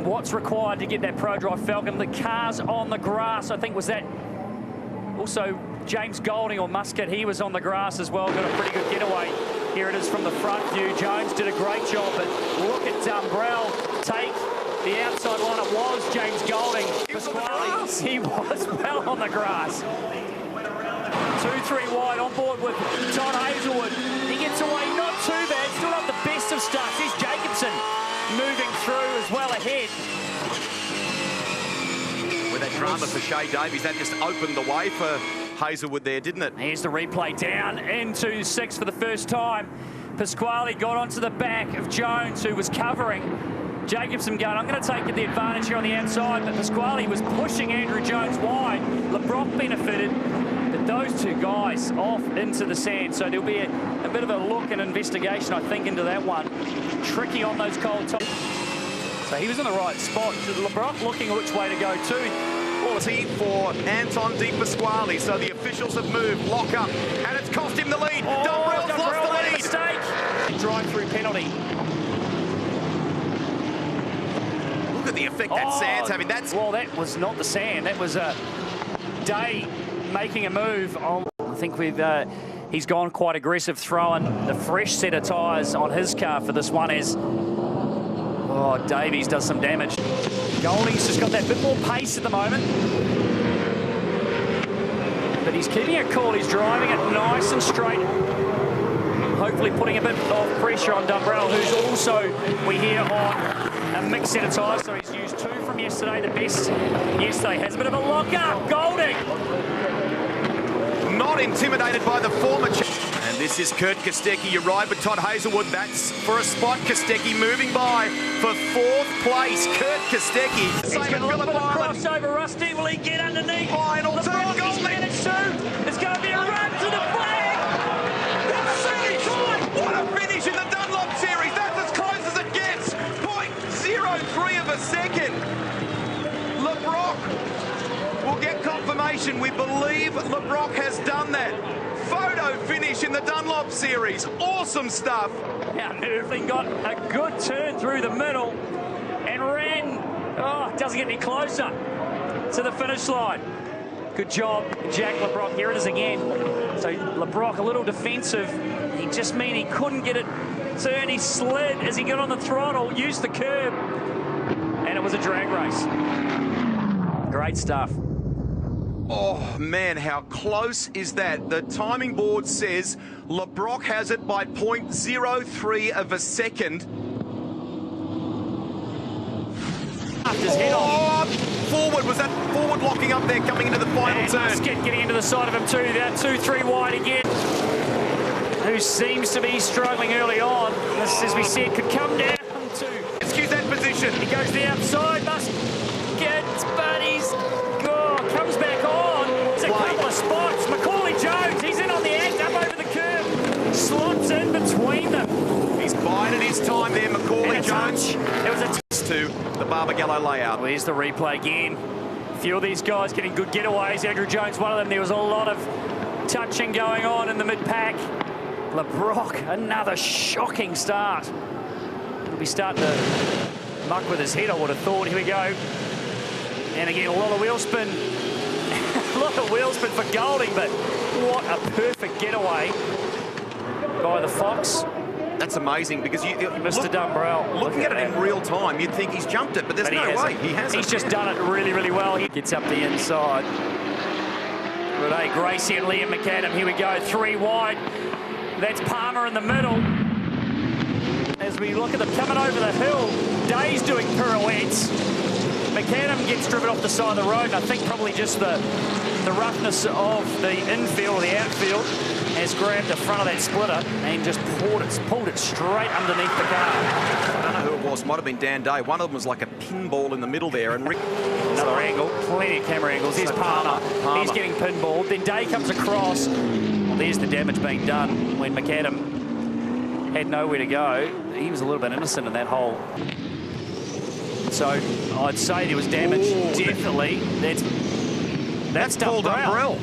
what's required to get that Pro Drive Falcon. The car's on the grass, I think, was that also James Golding or Muscat. He was on the grass as well, got a pretty good getaway. Here it is from the front view. Jones did a great job, but look at Brell take the outside line. It was James Golding. He was well on the grass. 2-3 wide on board with Todd Hazelwood. He gets away, not too bad, still not the best of starts. Here's Jacobson moving through as well ahead. With that drama for Shea Davies, that just opened the way for Hazelwood there, didn't it? Here's the replay down into 6 for the first time. Pasquale got onto the back of Jones, who was covering. Jacobson going, I'm going to take the advantage here on the outside, but Pasquale was pushing Andrew Jones wide. LeBrock benefited. Those two guys off into the sand, so there'll be a bit of a look and investigation, I think, into that one. Tricky on those cold tops. So he was in the right spot. LeBrock looking which way to go too. Quality for Anton Di Pasquale, so the officials have moved, lock up, and it's cost him the lead. Dumbrell's lost the lead. Mistake. Drive-through penalty. Look at the effect that sand's having. Well, that was not the sand. That was a Day making a move. I think he's gone quite aggressive, throwing the fresh set of tyres on his car for this one as Davies does some damage. Golding's just got that bit more pace at the moment. But he's keeping it cool. He's driving it nice and straight. Hopefully putting a bit of pressure on Dumbrell, who's also, we hear, on a mixed set of tyres. So he's used 2 from yesterday. The best yesterday has a bit of a lock-up. Golding! Not intimidated by the former champ. And And this is Kurt Kostecki. You ride with Todd Hazelwood. That's for a spot. Kostecki moving by for 4th place. Kurt Kostecki. He's got a little bit of crossover, Rusty. Will he get underneath? Final turn, LeBrock, he's Golding. managed to. It's going to be a run to the flag. What a finish in the Dunlop Series. That's as close as it gets. 0.03 of a second. LeBrock will get confirmation. We believe LeBrock has done that. Photo finish in the Dunlop Series. Awesome stuff. Now Nerfling got a good turn through the middle and ran. Oh, doesn't get any closer to the finish line. Good job, Jack LeBrock. Here it is again. So LeBrock a little defensive. He just mean he couldn't get it turn. He slid as he got on the throttle, used the curb, and it was a drag race. Great stuff. Oh, man, how close is that? The timing board says LeBrock has it by 0.03 of a second. His head off. Forward, was that forward locking up there coming into the final turn? Musket getting into the side of him too. That 2-3 wide again. Who seems to be struggling early on. This, as we said, could come down to... Excuse that position. He goes to the outside, Musket, but he's... Oh, comes back on. It's a couple of spots. Macaulay Jones, he's in on the act, up over the curb. Slots in between them. He's bided his time there, Macaulay Jones. There was a touch to the Barbagallo layout. Well, here's the replay again. A few of these guys getting good getaways. Andrew Jones, one of them. There was a lot of touching going on in the mid-pack. LeBrock, another shocking start. He'll be starting to muck with his head, I would have thought. Here we go. And again, a lot of wheel spin. A lot of wheel spin for Golding, but what a perfect getaway by the Fox. That's amazing because Mr. Dumbrell. Looking at it in real time, you'd think he's jumped it, but there's no way he hasn't. He's just done it really, really well. He gets up the inside. Renee Gracie and Liam McAdam. Here we go, 3 wide. That's Palmer in the middle. As we look at them coming over the hill, Day's doing pirouettes. McAdam gets driven off the side of the road, and I think probably just the roughness of the infield or the outfield has grabbed the front of that splitter and just pulled it straight underneath the car. I don't know who it was. Might have been Dan Day. One of them was like a pinball in the middle there. And another angle, plenty of camera angles. Here's Palmer. He's getting pinballed. Then Day comes across. Well, there's the damage being done when McAdam had nowhere to go. He was a little bit innocent in that hole. So I'd say there was damage. Definitely. That's Paul Dumbrell.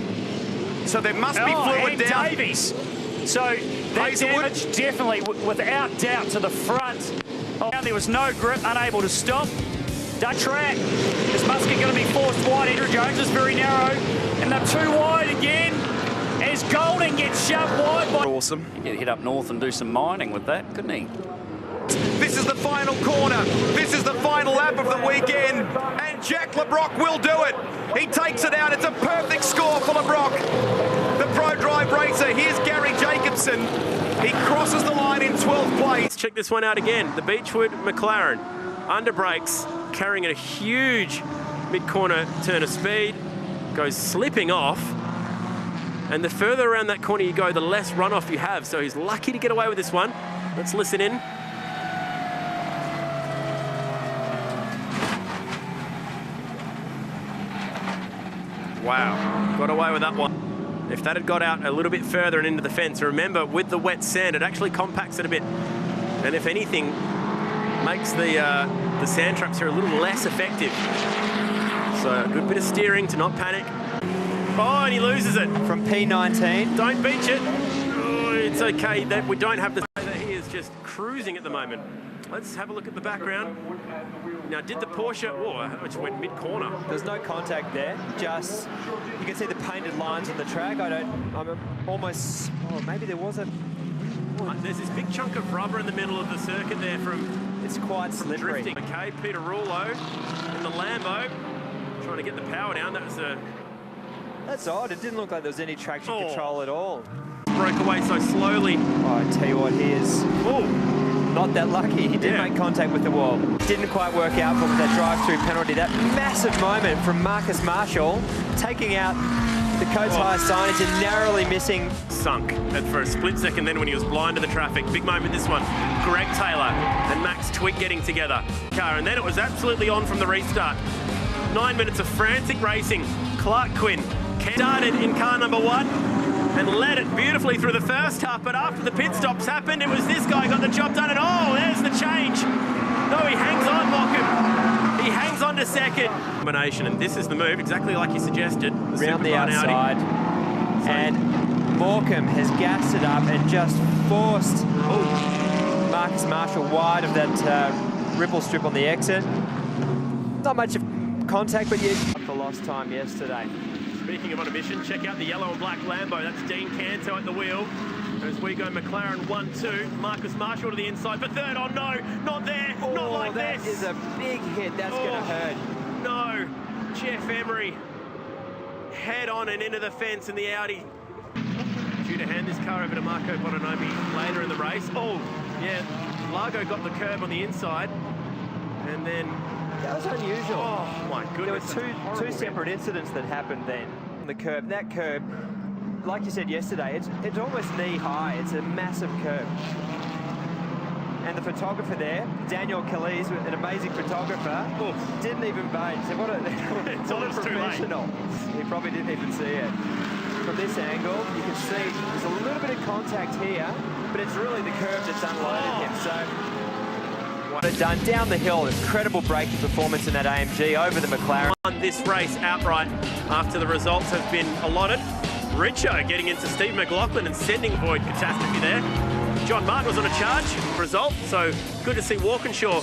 So there must be fluid and down. Davies. So that damage definitely, without doubt, to the front. Oh, there was no grip, unable to stop. That track. Is Musket going to be forced wide? Andrew Jones is very narrow. And they're 2 wide again as Golding gets shoved wide. Awesome. He could hit up north and do some mining with that, couldn't he? This is the final corner. This is the final lap of the weekend. And Jack LeBrock will do it. He takes it out. It's a perfect score for LeBrock. The Pro Drive racer. Here's Gary Jacobson. He crosses the line in 12th place. Check this one out again. The Beechwood McLaren under brakes, carrying a huge mid-corner turn of speed, goes slipping off. And the further around that corner you go, the less runoff you have. So he's lucky to get away with this one. Let's listen in. Wow, got away with that one. If that had got out a little bit further and into the fence, remember with the wet sand, it actually compacts it a bit. And if anything, makes the sand traps here a little less effective. So a good bit of steering to not panic. Oh, and he loses it. From P19. Don't beach it. Oh, it's okay that we don't have the... He is just cruising at the moment. Let's have a look at the background. Now, did the Porsche... Oh, which went mid-corner. There's no contact there. Just, you can see the painted lines on the track. I'm almost... Oh, maybe there was a... There's this big chunk of rubber in the middle of the circuit there from... It's quite slippery. Drifting. Okay, Peter Rouleau in the Lambo, trying to get the power down. That was a... That's odd. It didn't look like there was any traction control at all. Broke away so slowly. Oh, I tell you what, he is not that lucky. He did make contact with the wall. Didn't quite work out for him with that drive-through penalty. That massive moment from Marcus Marshall taking out The code's high signage and narrowly missing. Sunk for a split second then when he was blind to the traffic. Big moment this one. Greg Taylor and Max Twig getting together. Car, and then it was absolutely on from the restart. 9 minutes of frantic racing. Clark Quinn started in car number 1 and led it beautifully through the first half, but after the pit stops happened, it was this guy got the job done, and oh, there's the change. No, he hangs on, Morecambe. He hangs on to second. Combination, and this is the move, exactly like you suggested. Round the outside. And Morecambe has gassed it up and just forced Marcus Marshall wide of that ripple strip on the exit. Not much of contact, but yeah, for lost time yesterday. Speaking of on a mission, check out the yellow and black Lambo. That's Dean Canto at the wheel. As we go McLaren 1-2, Marcus Marshall to the inside for third. Oh no, not there, not like that this. That is a big hit, that's going to hurt. No, Jeff Emery head on and into the fence in the Audi. Due to hand this car over to Marco Bononomi later in the race. Oh, yeah, Largo got the curb on the inside, and then... That was unusual. Oh my goodness. There were two separate incidents that happened then. The curb, that curb, like you said yesterday, it's almost knee high. It's a massive curb. And the photographer there, Daniel Calise, an amazing photographer, didn't even budge. So what a professional. He probably didn't even see it. From this angle, you can see there's a little bit of contact here, but it's really the curb that's unloaded him. So. Done down the hill, incredible braking performance in that AMG over the McLaren. Won this race outright after the results have been allotted. Richo getting into Steve McLaughlin and sending Void catastrophe there. John Martin was on a charge result, so good to see Walkinshaw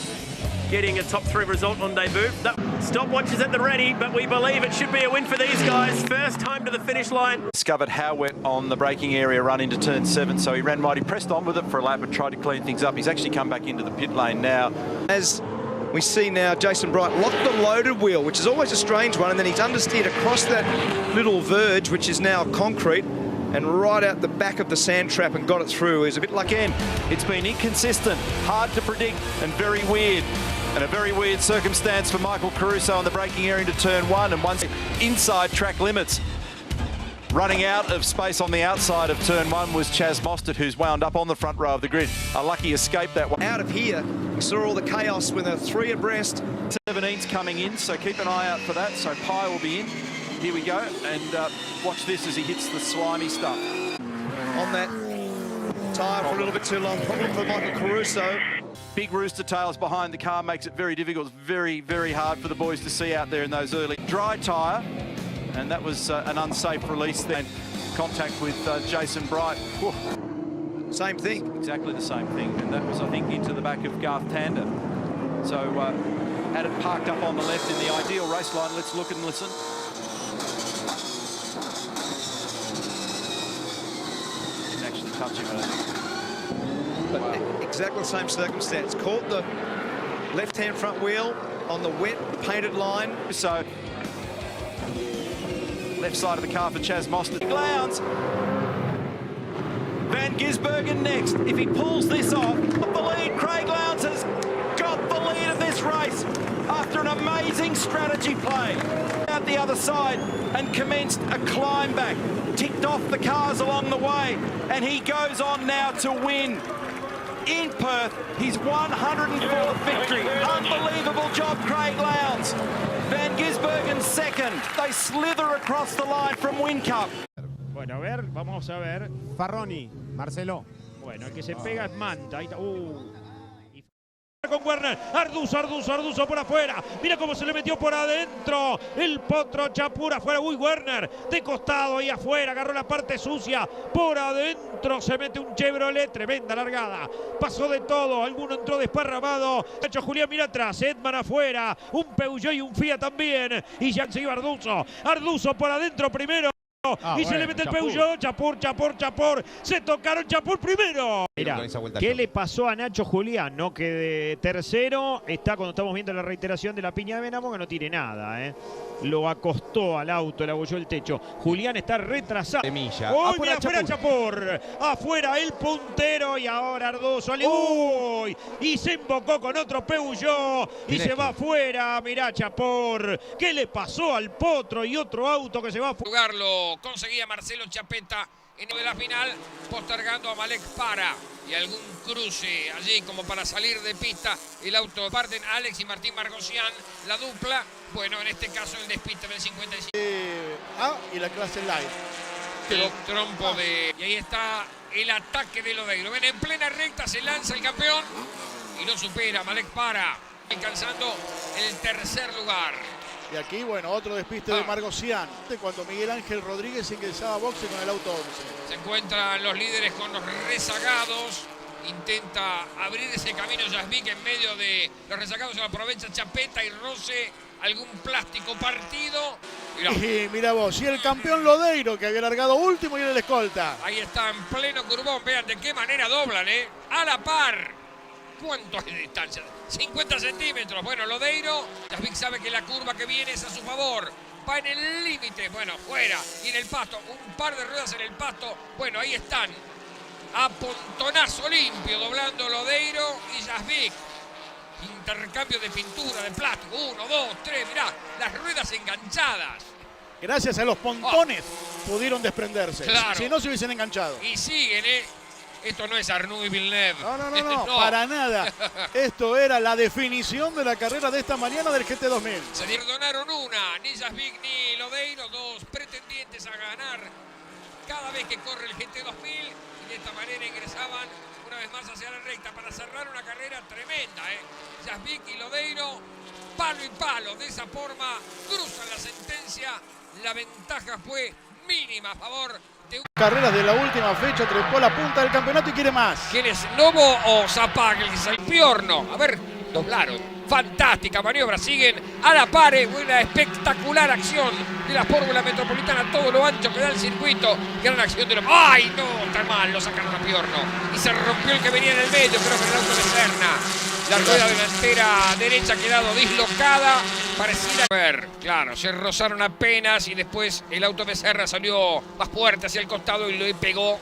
getting a top 3 result on debut. That stopwatch is at the ready, but we believe it should be a win for these guys. First time to the finish line. Discovered how wet on the braking area run into turn 7, so he ran right. He pressed on with it for a lap and tried to clean things up. He's actually come back into the pit lane now. As we see now, Jason Bright locked the loaded wheel, which is always a strange one, and then he's understeered across that little verge, which is now concrete, and right out the back of the sand trap and got it through. Is a bit like it's been inconsistent, hard to predict, and very weird. And a very weird circumstance for Michael Caruso on the braking area into turn 1, and once inside track limits. Running out of space on the outside of turn 1 was Chaz Mostert, who's wound up on the front row of the grid. A lucky escape that one. Out of here, we saw all the chaos with a 3 abreast. 17's coming in, so keep an eye out for that. So Pye will be in. Here we go, and watch this as he hits the slimy stuff. On that tyre for a little bit too long, problem for Michael Caruso. Big rooster tails behind the car makes it very difficult. It's very, very hard for the boys to see out there in those early. Dry tyre, and that was an unsafe release there. Contact with Jason Bright. Whew. Same thing. Exactly the same thing, and that was, I think, into the back of Garth Tander. So had it parked up on the left in the ideal race line. Let's look and listen. Didn't actually touch him, I don't think. But exactly the same circumstance. Caught the left-hand front wheel on the wet painted line. So left side of the car for Chaz Mostert. Lowndes. Van Gisbergen next. If he pulls this off, got the lead. Craig Lowndes has got the lead of this race after an amazing strategy play. Out the other side and commenced a climb back. Ticked off the cars along the way, and he goes on now to win. In Perth, his 104th victory. Unbelievable job, Craig Lowndes. Van Gisbergen second. They slither across the line from Whincup. Bueno, a ver, vamos a ver. Farroni, Marcelo. Bueno, el que se pega es Manta. Ahí está. Con Werner, Arduzo por afuera, mira cómo se le metió por adentro, el Potro Chapur afuera, Werner, de costado y afuera, agarró la parte sucia, por adentro se mete un Chevrolet, tremenda largada, pasó de todo, alguno entró desparramado, hecho Julián mira atrás, Edman afuera, un Peugeot y un Fiat también, y ya se iba Arduzo por adentro primero. Y se le mete el Peugeot, Chapur, se tocaron Chapur primero. Mira, ¿qué le pasó a Nacho Julián? No, que de tercero está cuando estamos viendo la reiteración de la piña de Benamo, que no tiene nada, Lo acostó al auto, le abolló el techo. Julián está retrasado. ¡Uy, mira, afuera Chapur! Afuera el puntero y ahora Arduzo. ¡Uy! Y se embocó con otro Peugeot y se va afuera. Mirá Chapur. ¿Qué le pasó al Potro y otro auto que se va a jugarlo? conseguía Marcelo Chapeta en de la final, postergando a Malek Para y algún cruce allí como para salir de pista. El auto parten Alex y Martín Margosian, la dupla. Bueno, en este caso el despiste del 55. Y la clase light. El trompo de... Y ahí está el ataque de Lodeiro. Ven, en plena recta se lanza el campeón y lo supera Malek Para, alcanzando el tercer lugar. Y aquí, bueno, otro despiste de Margosian, cuando Miguel Ángel Rodríguez ingresaba a boxe con el auto 11. Se encuentran los líderes con los rezagados. Intenta abrir ese camino Jasmine en medio de los rezagados. Se aprovecha Chapeta y roce algún plástico partido. Mirá. Y mira vos, y el campeón Lodeiro, que había largado último, y el escolta. Ahí está en pleno curvón. Vean de qué manera doblan, a la par. ¿Cuánto es de distancia? 50 centímetros. Bueno, Lodeiro, Jasmine sabe que la curva que viene es a su favor. Va en el límite. Bueno, fuera. Y en el pasto. Un par de ruedas en el pasto. Bueno, ahí están. A pontonazo limpio, doblando Lodeiro y Jasmine. Intercambio de pintura, de plástico. 1, 2, 3. Mirá, las ruedas enganchadas. Gracias a los pontones pudieron desprenderse. Claro. Si no se hubiesen enganchado. Y siguen, Esto no es Arnoux y Villeneuve. No, para nada. Esto era la definición de la carrera de esta mañana del GT2000. Se perdonaron una, ni Jasmine ni Lodeiro, dos pretendientes a ganar cada vez que corre el GT2000. Y de esta manera ingresaban una vez más hacia la recta para cerrar una carrera tremenda. Jasmine y Lodeiro, palo y palo. De esa forma cruzan la sentencia. La ventaja fue mínima a favor de... Carreras de la última fecha, trepó la punta del campeonato y quiere más. ¿Quién es? ¿Lobo o Zapag? El que salió Piorno. A ver, doblaron. Fantástica maniobra, siguen a la par. Una espectacular acción de la Fórmula Metropolitana, todo lo ancho que da el circuito. Gran acción de los... ¡Ay, no! Está mal, lo sacaron a Piorno. Y se rompió el que venía en el medio, creo que el auto de Serna. La rueda delantera derecha ha quedado dislocada. Pareciera ver, claro, se rozaron apenas y después el auto de Serra salió más fuerte hacia el costado y le pegó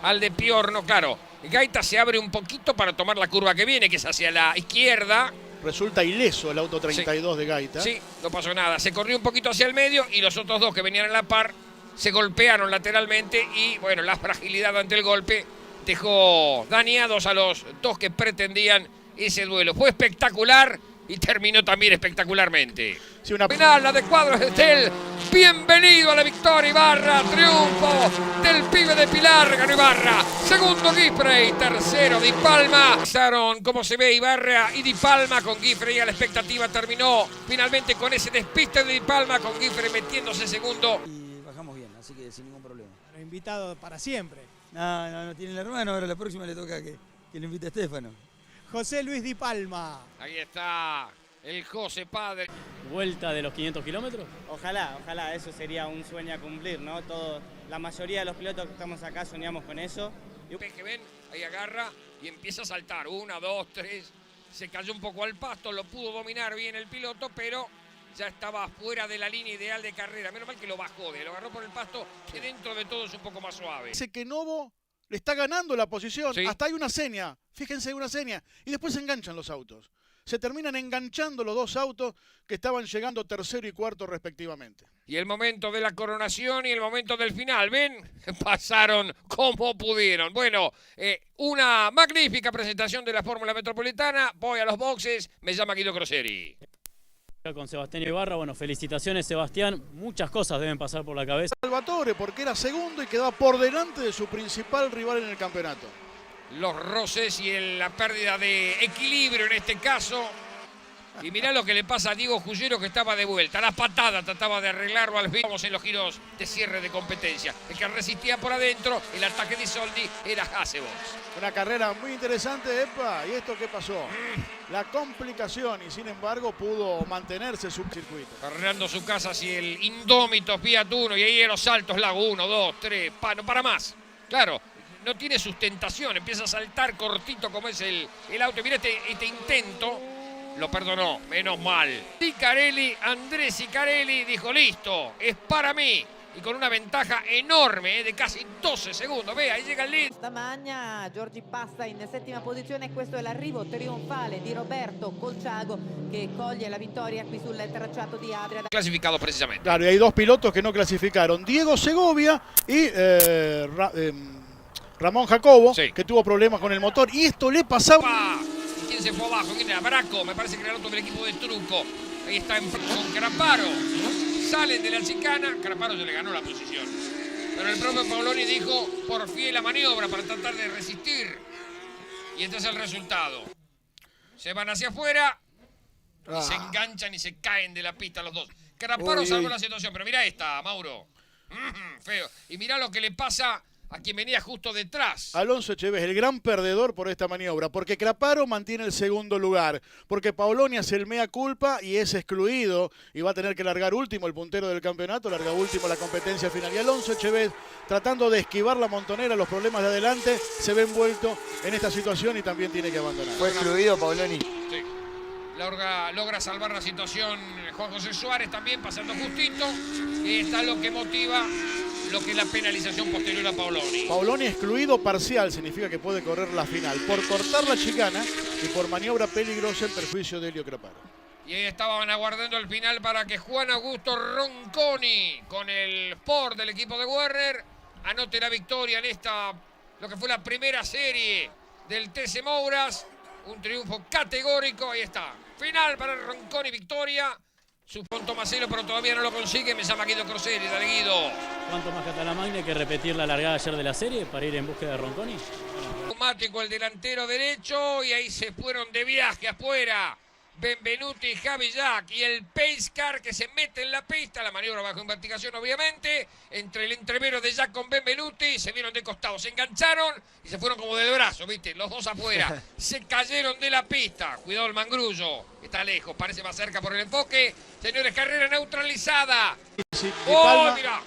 al de Piorno. Claro, Gaita se abre un poquito para tomar la curva que viene, que es hacia la izquierda. Resulta ileso el auto 32 de Gaita. Sí, no pasó nada. Se corrió un poquito hacia el medio y los otros dos que venían a la par se golpearon lateralmente y, bueno, la fragilidad ante el golpe dejó dañados a los dos que pretendían ese duelo. Fue espectacular y terminó también espectacularmente. Sí, una final, la de Cuadros Estel. Bienvenido a la victoria, Ibarra. Triunfo del pibe de Pilar, ganó Ibarra. Segundo Giffrey, tercero Di Palma. Pasaron, como se ve, Ibarra y Di Palma con Giffrey a la expectativa. Terminó finalmente con ese despiste de Di Palma, con Giffrey metiéndose segundo. Y bajamos bien, así que sin ningún problema. Invitado para siempre. No tiene el hermano, ahora la próxima le toca que lo invite a Estefano. José Luis Di Palma. Ahí está el José Padre. ¿Vuelta de los 500 kilómetros? Ojalá, eso sería un sueño a cumplir, ¿no? La mayoría de los pilotos que estamos acá soñamos con eso. Que ven, ahí agarra y empieza a saltar. 1, 2, 3. Se cayó un poco al pasto, lo pudo dominar bien el piloto, pero ya estaba fuera de la línea ideal de carrera. Menos mal que lo bajó, lo agarró por el pasto, que dentro de todo es un poco más suave. Dice que Novo le está ganando la posición. Sí. Hasta hay una seña. Fíjense, una seña. Y después se enganchan los autos. Se terminan enganchando los dos autos que estaban llegando tercero y cuarto respectivamente. Y el momento de la coronación y el momento del final, ¿ven? Pasaron como pudieron. Bueno, una magnífica presentación de la Fórmula Metropolitana. Voy a los boxes, me llama Guido Croseri. Con Sebastián Ibarra, bueno, felicitaciones Sebastián, muchas cosas deben pasar por la cabeza. Salvatore, porque era segundo y quedaba por delante de su principal rival en el campeonato. Los roces y la pérdida de equilibrio en este caso. Y mirá lo que le pasa a Diego Jullero, que estaba de vuelta. La patada trataba de arreglarlo al fin. Vamos en los giros de cierre de competencia. El que resistía por adentro, el ataque de Soldi, era Hasebox. Una carrera muy interesante, Epa. ¿Y esto qué pasó? La complicación, y sin embargo pudo mantenerse su circuito. Fernando Sucasa y el indómito Fiat Uno, y ahí los saltos Lago 1, 2, 3, no para más. Claro, no tiene sustentación, empieza a saltar cortito como es el auto. Mira este intento. Lo perdonó, menos mal. Andrés Sicarelli dijo, listo, es para mí. y con una ventaja enorme de casi 12 segundos. Ve, ahí llega el lead. Magna, Giorgi passa in settima posizione e questo è l'arrivo trionfale di Roberto Colciago che coglie la vittoria qui sul tracciato di Adria. Clasificado precisamente. Claro, y hay dos pilotos que no clasificaron, Diego Segovia y Ramón Jacobo, que tuvo problemas con el motor, y esto le pasaba... ¿Quién se fue abajo? ¿Quién era? Braco, me parece que era el otro del equipo de Truco. Ahí está con Craparo. Salen de la chicana, Craparo se le ganó la posición. Pero el propio Paoloni dijo, porfié la maniobra para tratar de resistir. Y este es el resultado. Se van hacia afuera y se enganchan y se caen de la pista los dos. Craparo salvó la situación, pero mira esta, Mauro. Feo. Y mira lo que le pasa a quien venía justo detrás. Alonso Echeves, el gran perdedor por esta maniobra, porque Craparo mantiene el segundo lugar, porque Paoloni hace el mea culpa y es excluido y va a tener que largar último el puntero del campeonato, larga último la competencia final. Y Alonso Echeves, tratando de esquivar la montonera, los problemas de adelante, se ve envuelto en esta situación y también tiene que abandonar. Fue excluido Paoloni. Sí. Logra salvar la situación Juan José Suárez también, pasando justito. Y está lo que motiva lo que es la penalización posterior a Paoloni. Paoloni excluido parcial, significa que puede correr la final por cortar la chicana y por maniobra peligrosa en perjuicio de Helio Craparo. Y ahí estaban aguardando el final para que Juan Augusto Ronconi, con el Ford del equipo de Werner, anote la victoria en esta, lo que fue la primera serie del TC Mouras. Un triunfo categórico, ahí está. Final para Ronconi, victoria. Su punto Macelo, pero todavía no lo consigue. Me llama Guido Croseri, dale Guido. ¿Cuánto más Catalamagna que repetir la largada ayer de la serie para ir en búsqueda de Ronconi? Automático el delantero derecho y ahí se fueron de viaje afuera. Benvenuti y Javi Jack y el pace car que se mete en la pista, la maniobra bajo investigación obviamente, entre el entrevero de Jack con Benvenuti, se vieron de costado, se engancharon y se fueron como del brazo, ¿viste? Los dos afuera, se cayeron de la pista, cuidado el mangrullo, está lejos, parece más cerca por el enfoque, señores, carrera neutralizada. ¡Oh, mira!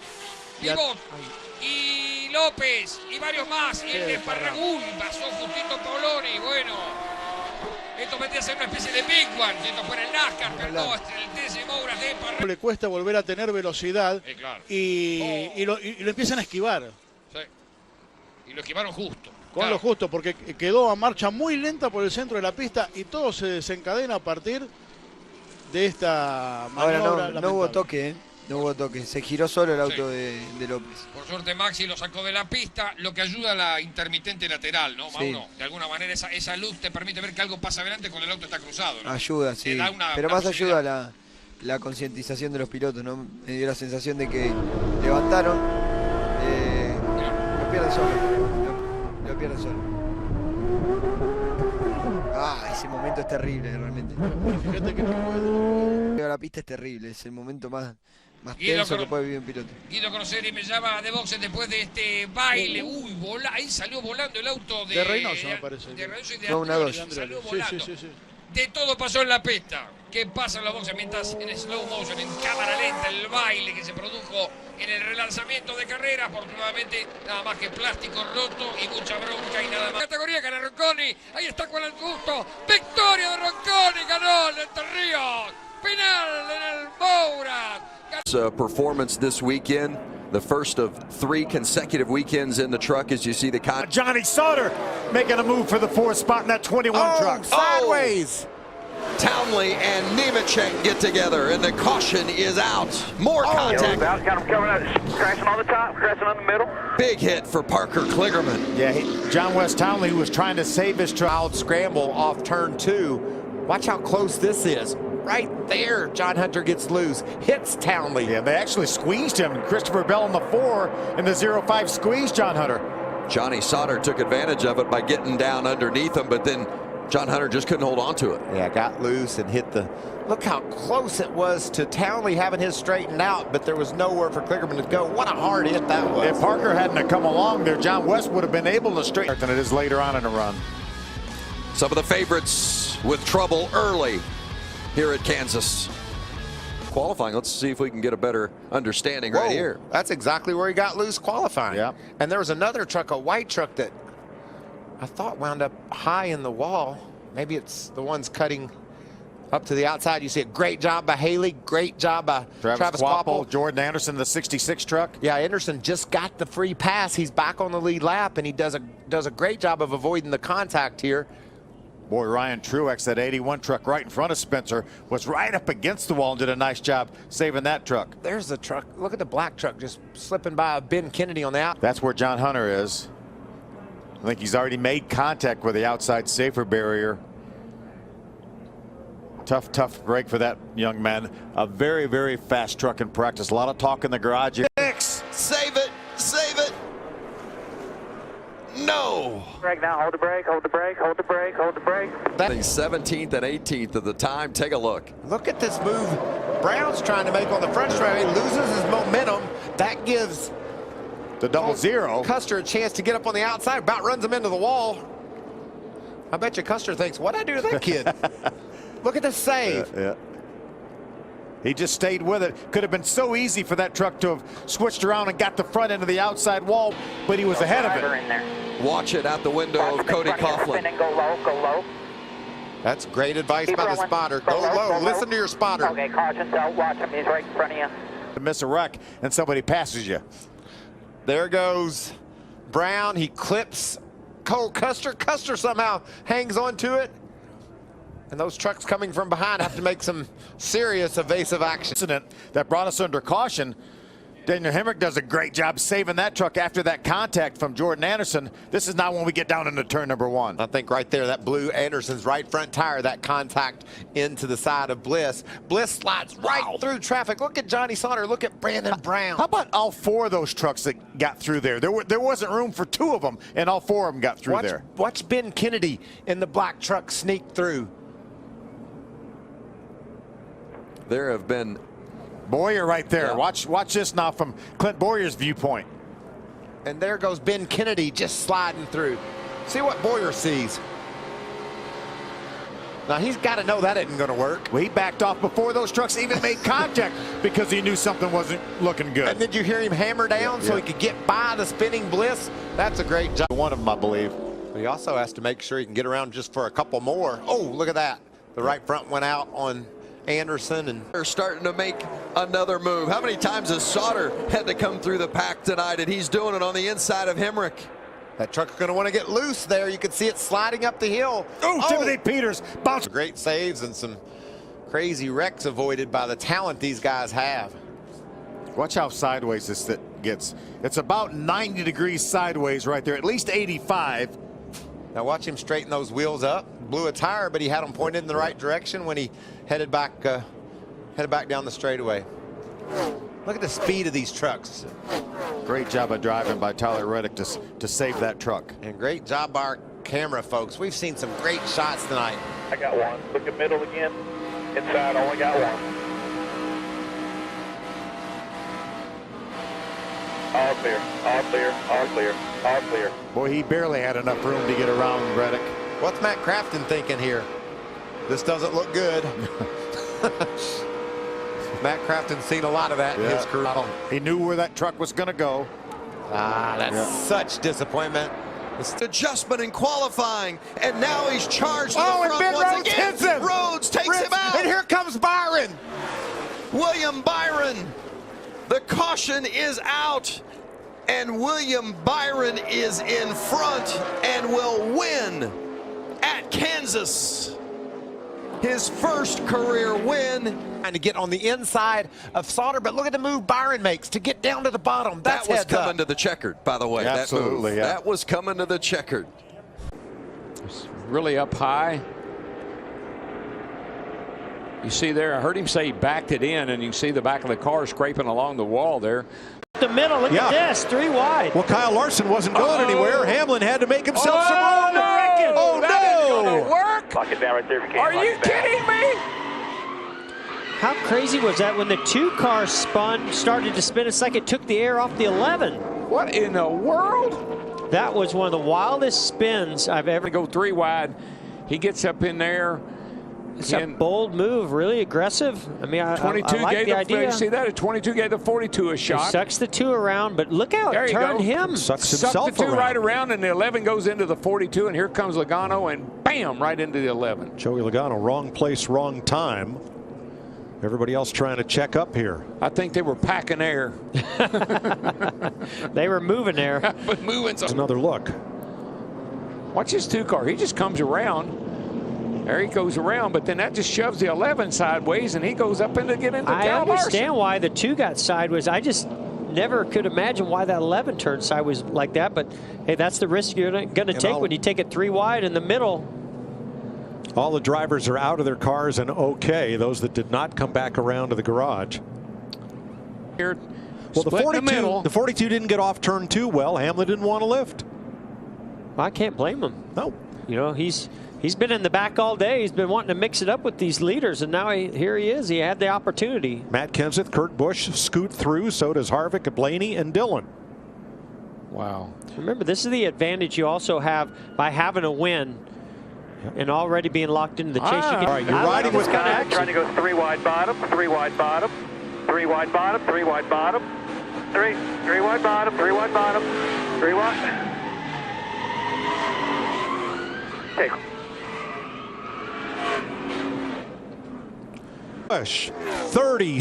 Y López y varios más, y el de Parragul, pasó justito Paoloni, bueno. Esto vendría a ser una especie de Big One, si esto fuera el NASCAR, pero no, es el TC Mouras de Parragul. Le cuesta volver a tener velocidad claro. y lo empiezan a esquivar. Sí. Y lo esquivaron justo. Con lo justo, porque quedó a marcha muy lenta por el centro de la pista y todo se desencadena a partir de esta maniobra. Ahora no hubo toque, ¿eh? No hubo toque, se giró solo el auto de López. Por suerte Maxi lo sacó de la pista, lo que ayuda a la intermitente lateral, ¿no, Mauro? Sí. De alguna manera esa luz te permite ver que algo pasa adelante cuando el auto está cruzado, ¿no? Ayuda, sí. Pero más ayuda la concientización de los pilotos, ¿no? Me dio la sensación de que levantaron, lo pierde solo, lo pierde solo. Ese momento es terrible, realmente. Fíjate que no puede. La pista es terrible, es el momento más tenso que puede vivir un piloto. Guido Croseri me llama de boxes después de este baile. Uy, ahí salió volando el auto de Reynoso, me parece. De Reynoso y de una Andrés, salió volando. Sí. De todo pasó en la pista. ¿Qué pasa en los boxes? Mientras en slow motion, en cámara lenta, el baile que se produjo en el relanzamiento de carrera. Afortunadamente, nada más que plástico roto y mucha bronca y nada más. Categoría gana Ronconi. Ahí está Juan Augusto. Victoria de Ronconi. Ganó el Entre Ríos. Final en el Mouras. Performance this weekend, the first of 3 consecutive weekends in the truck as you see the Johnny Sauter making a move for the 4th spot in that 21 truck. Sideways. Townley and Nemechek get together and the caution is out. More contact. Got him coming out, crashing on the top, crashing on the middle. Big hit for Parker Kligerman. Yeah, John West Townley, who was trying to save his truck, scramble off turn 2. Watch how close this is. Right there, John Hunter gets loose, hits Townley. Yeah, they actually squeezed him. Christopher Bell in the 4 and the 05 squeezed John Hunter. Johnny Sauter took advantage of it by getting down underneath him, but then John Hunter just couldn't hold on to it. Yeah, got loose and hit the... Look how close it was to Townley having his straightened out, but there was nowhere for Kligerman to go. What a hard hit that was. If Parker hadn't come along there, John West would have been able to straighten than it is later on in the run. Some of the favorites with trouble early here at Kansas. Qualifying, let's see if we can get a better understanding right here. That's exactly where he got loose qualifying. Yeah. And there was another truck, a white truck that I thought wound up high in the wall. Maybe it's the ones cutting Up to the outside, you see a great job by Haley, great job by Travis Quapple. Jordan Anderson, the 66 truck. Yeah, Anderson just got the free pass. He's back on the lead lap, and he does a great job of avoiding the contact here. Boy, Ryan Truex, that 81 truck right in front of Spencer, was right up against the wall and did a nice job saving that truck. There's the truck. Look at the black truck just slipping by Ben Kennedy on the out. That's where John Hunter is. I think he's already made contact with the outside safer barrier. Tough break for that young man. A very, very fast truck in practice. A lot of talk in the garage. Save it, save it. No. Brake now, hold the brake, hold the brake, hold the brake, hold the brake. The 17th and 18th of the time. Take a look. Look at this move Brown's trying to make on the front straightaway. Loses his momentum. That gives the double zero Custer a chance to get up on the outside. About runs him into the wall. I bet you Custer thinks, what'd I do to that kid? Look at the save. Yeah. He just stayed with it. Could have been so easy for that truck to have switched around and got the front end of the outside wall, but he was ahead of it. Watch it out the window of Cody Coughlin. Go low, go low. That's great advice by the spotter. Go low. Listen to your spotter. Okay, caution, don't watch him. He's right in front of you. To miss a wreck and somebody passes you. There goes Brown. He clips Cole Custer. Custer somehow hangs on to it. And those trucks coming from behind have to make some serious evasive action. Incident that brought us under caution. Daniel Hemrick does a great job saving that truck after that contact from Jordan Anderson. This is not when we get down into turn number one. I think right there, that blew Anderson's right front tire, that contact into the side of Bliss. Bliss slides right through traffic. Look at Johnny Sauter. Look at Brandon Brown. How about all four of those trucks that got through there? There wasn't room for two of them, and all four of them got through there. Watch Ben Kennedy in the black truck sneak through. There have been Boyer right there. Yeah. Watch this now from Clint Boyer's viewpoint. And there goes Ben Kennedy just sliding through. See what Boyer sees. Now he's got to know that isn't going to work. Well, he backed off before those trucks even made contact because he knew something wasn't looking good. And did you hear him hammer down so he could get by the spinning Bliss? That's a great job. One of them, I believe. He also has to make sure he can get around just for a couple more. Oh, look at that. The right front went out on Anderson, and they're starting to make another move. How many times has Sauter had to come through the pack tonight, and he's doing it on the inside of Hemrick? That truck's going to want to get loose there. You can see it sliding up the hill. Oh, Timothy Peters bounce. Great saves and some crazy wrecks avoided by the talent these guys have. Watch how sideways this gets. It's about 90 degrees sideways right there, at least 85. Now watch him straighten those wheels up. Blew a tire, but he had them pointed in the right direction when he headed back down the straightaway. Look at the speed of these trucks. Great job of driving by Tyler Reddick to save that truck. And great job by our camera folks. We've seen some great shots tonight. I got one. Look at middle again. Inside, only got one. All clear, all clear, all clear, all clear. Boy, he barely had enough room to get around Reddick. What's Matt Crafton thinking here? This doesn't look good. Matt Crafton's seen a lot of that in his career. He knew where that truck was going to go. Ah, that's such disappointment. Adjustment in qualifying, and now he's charged to the front Ben once Rhodes again. hits him. Rhodes takes him out. And here comes Byron. William Byron. The caution is out, and William Byron is in front and will win at Kansas. His first career win. Trying to get on the inside of Sauter, but look at the move Byron makes to get down to the bottom. That was coming to the checkered, by the way. Absolutely, that was coming to the checkered. It's really up high. You see there, I heard him say he backed it in, and you see the back of the car scraping along the wall there. The middle, look at this, 3 wide. Well, Kyle Larson wasn't going anywhere. Hamlin had to make himself some room. Oh, no! Work? Lock it down right there if you can. Are you kidding me? How crazy was that when the 2 cars started to spin? It's like it took the air off the 11. What in the world? That was one of the wildest spins I've ever. Go 3 wide. He gets up in there, It's a bold move, really aggressive. I mean, I 22 like gave the idea. You see that? A 22 gave the 42 a shot. He sucks the 2 around, but look how it turned him. Sucked the 2 right around, and the 11 goes into the 42, and here comes Logano, and bam, right into the 11. Joey Logano, wrong place, wrong time. Everybody else trying to check up here. I think they were packing air. They were moving air. But moving some. Another look. Watch his 2 car. He just comes around. There he goes around, but then that just shoves the 11 sideways, and he goes up into get into I Kyle understand Larson. why the 2 got sideways. I just never could imagine why that 11 turned sideways like that. But hey, that's the risk you're going to take when you take it 3 wide in the middle. All the drivers are out of their cars and okay. Those that did not come back around to the garage. Here, well, the 42 didn't get off turn 2 well. Hamlin didn't want to lift. I can't blame him. No. You know, he's been in the back all day. He's been wanting to mix it up with these leaders, and now here he is. He had the opportunity. Matt Kenseth, Kurt Busch scoot through. So does Harvick, Blaney, and Dillon. Wow. Remember, this is the advantage you also have by having a win and already being locked into the chase. All right, you're riding with kind of action. Trying to go 3 wide bottom, 3 wide bottom, 3 wide bottom, 3 wide bottom, 3 wide bottom, 3 wide bottom, 3 wide. Take. Busch, 30.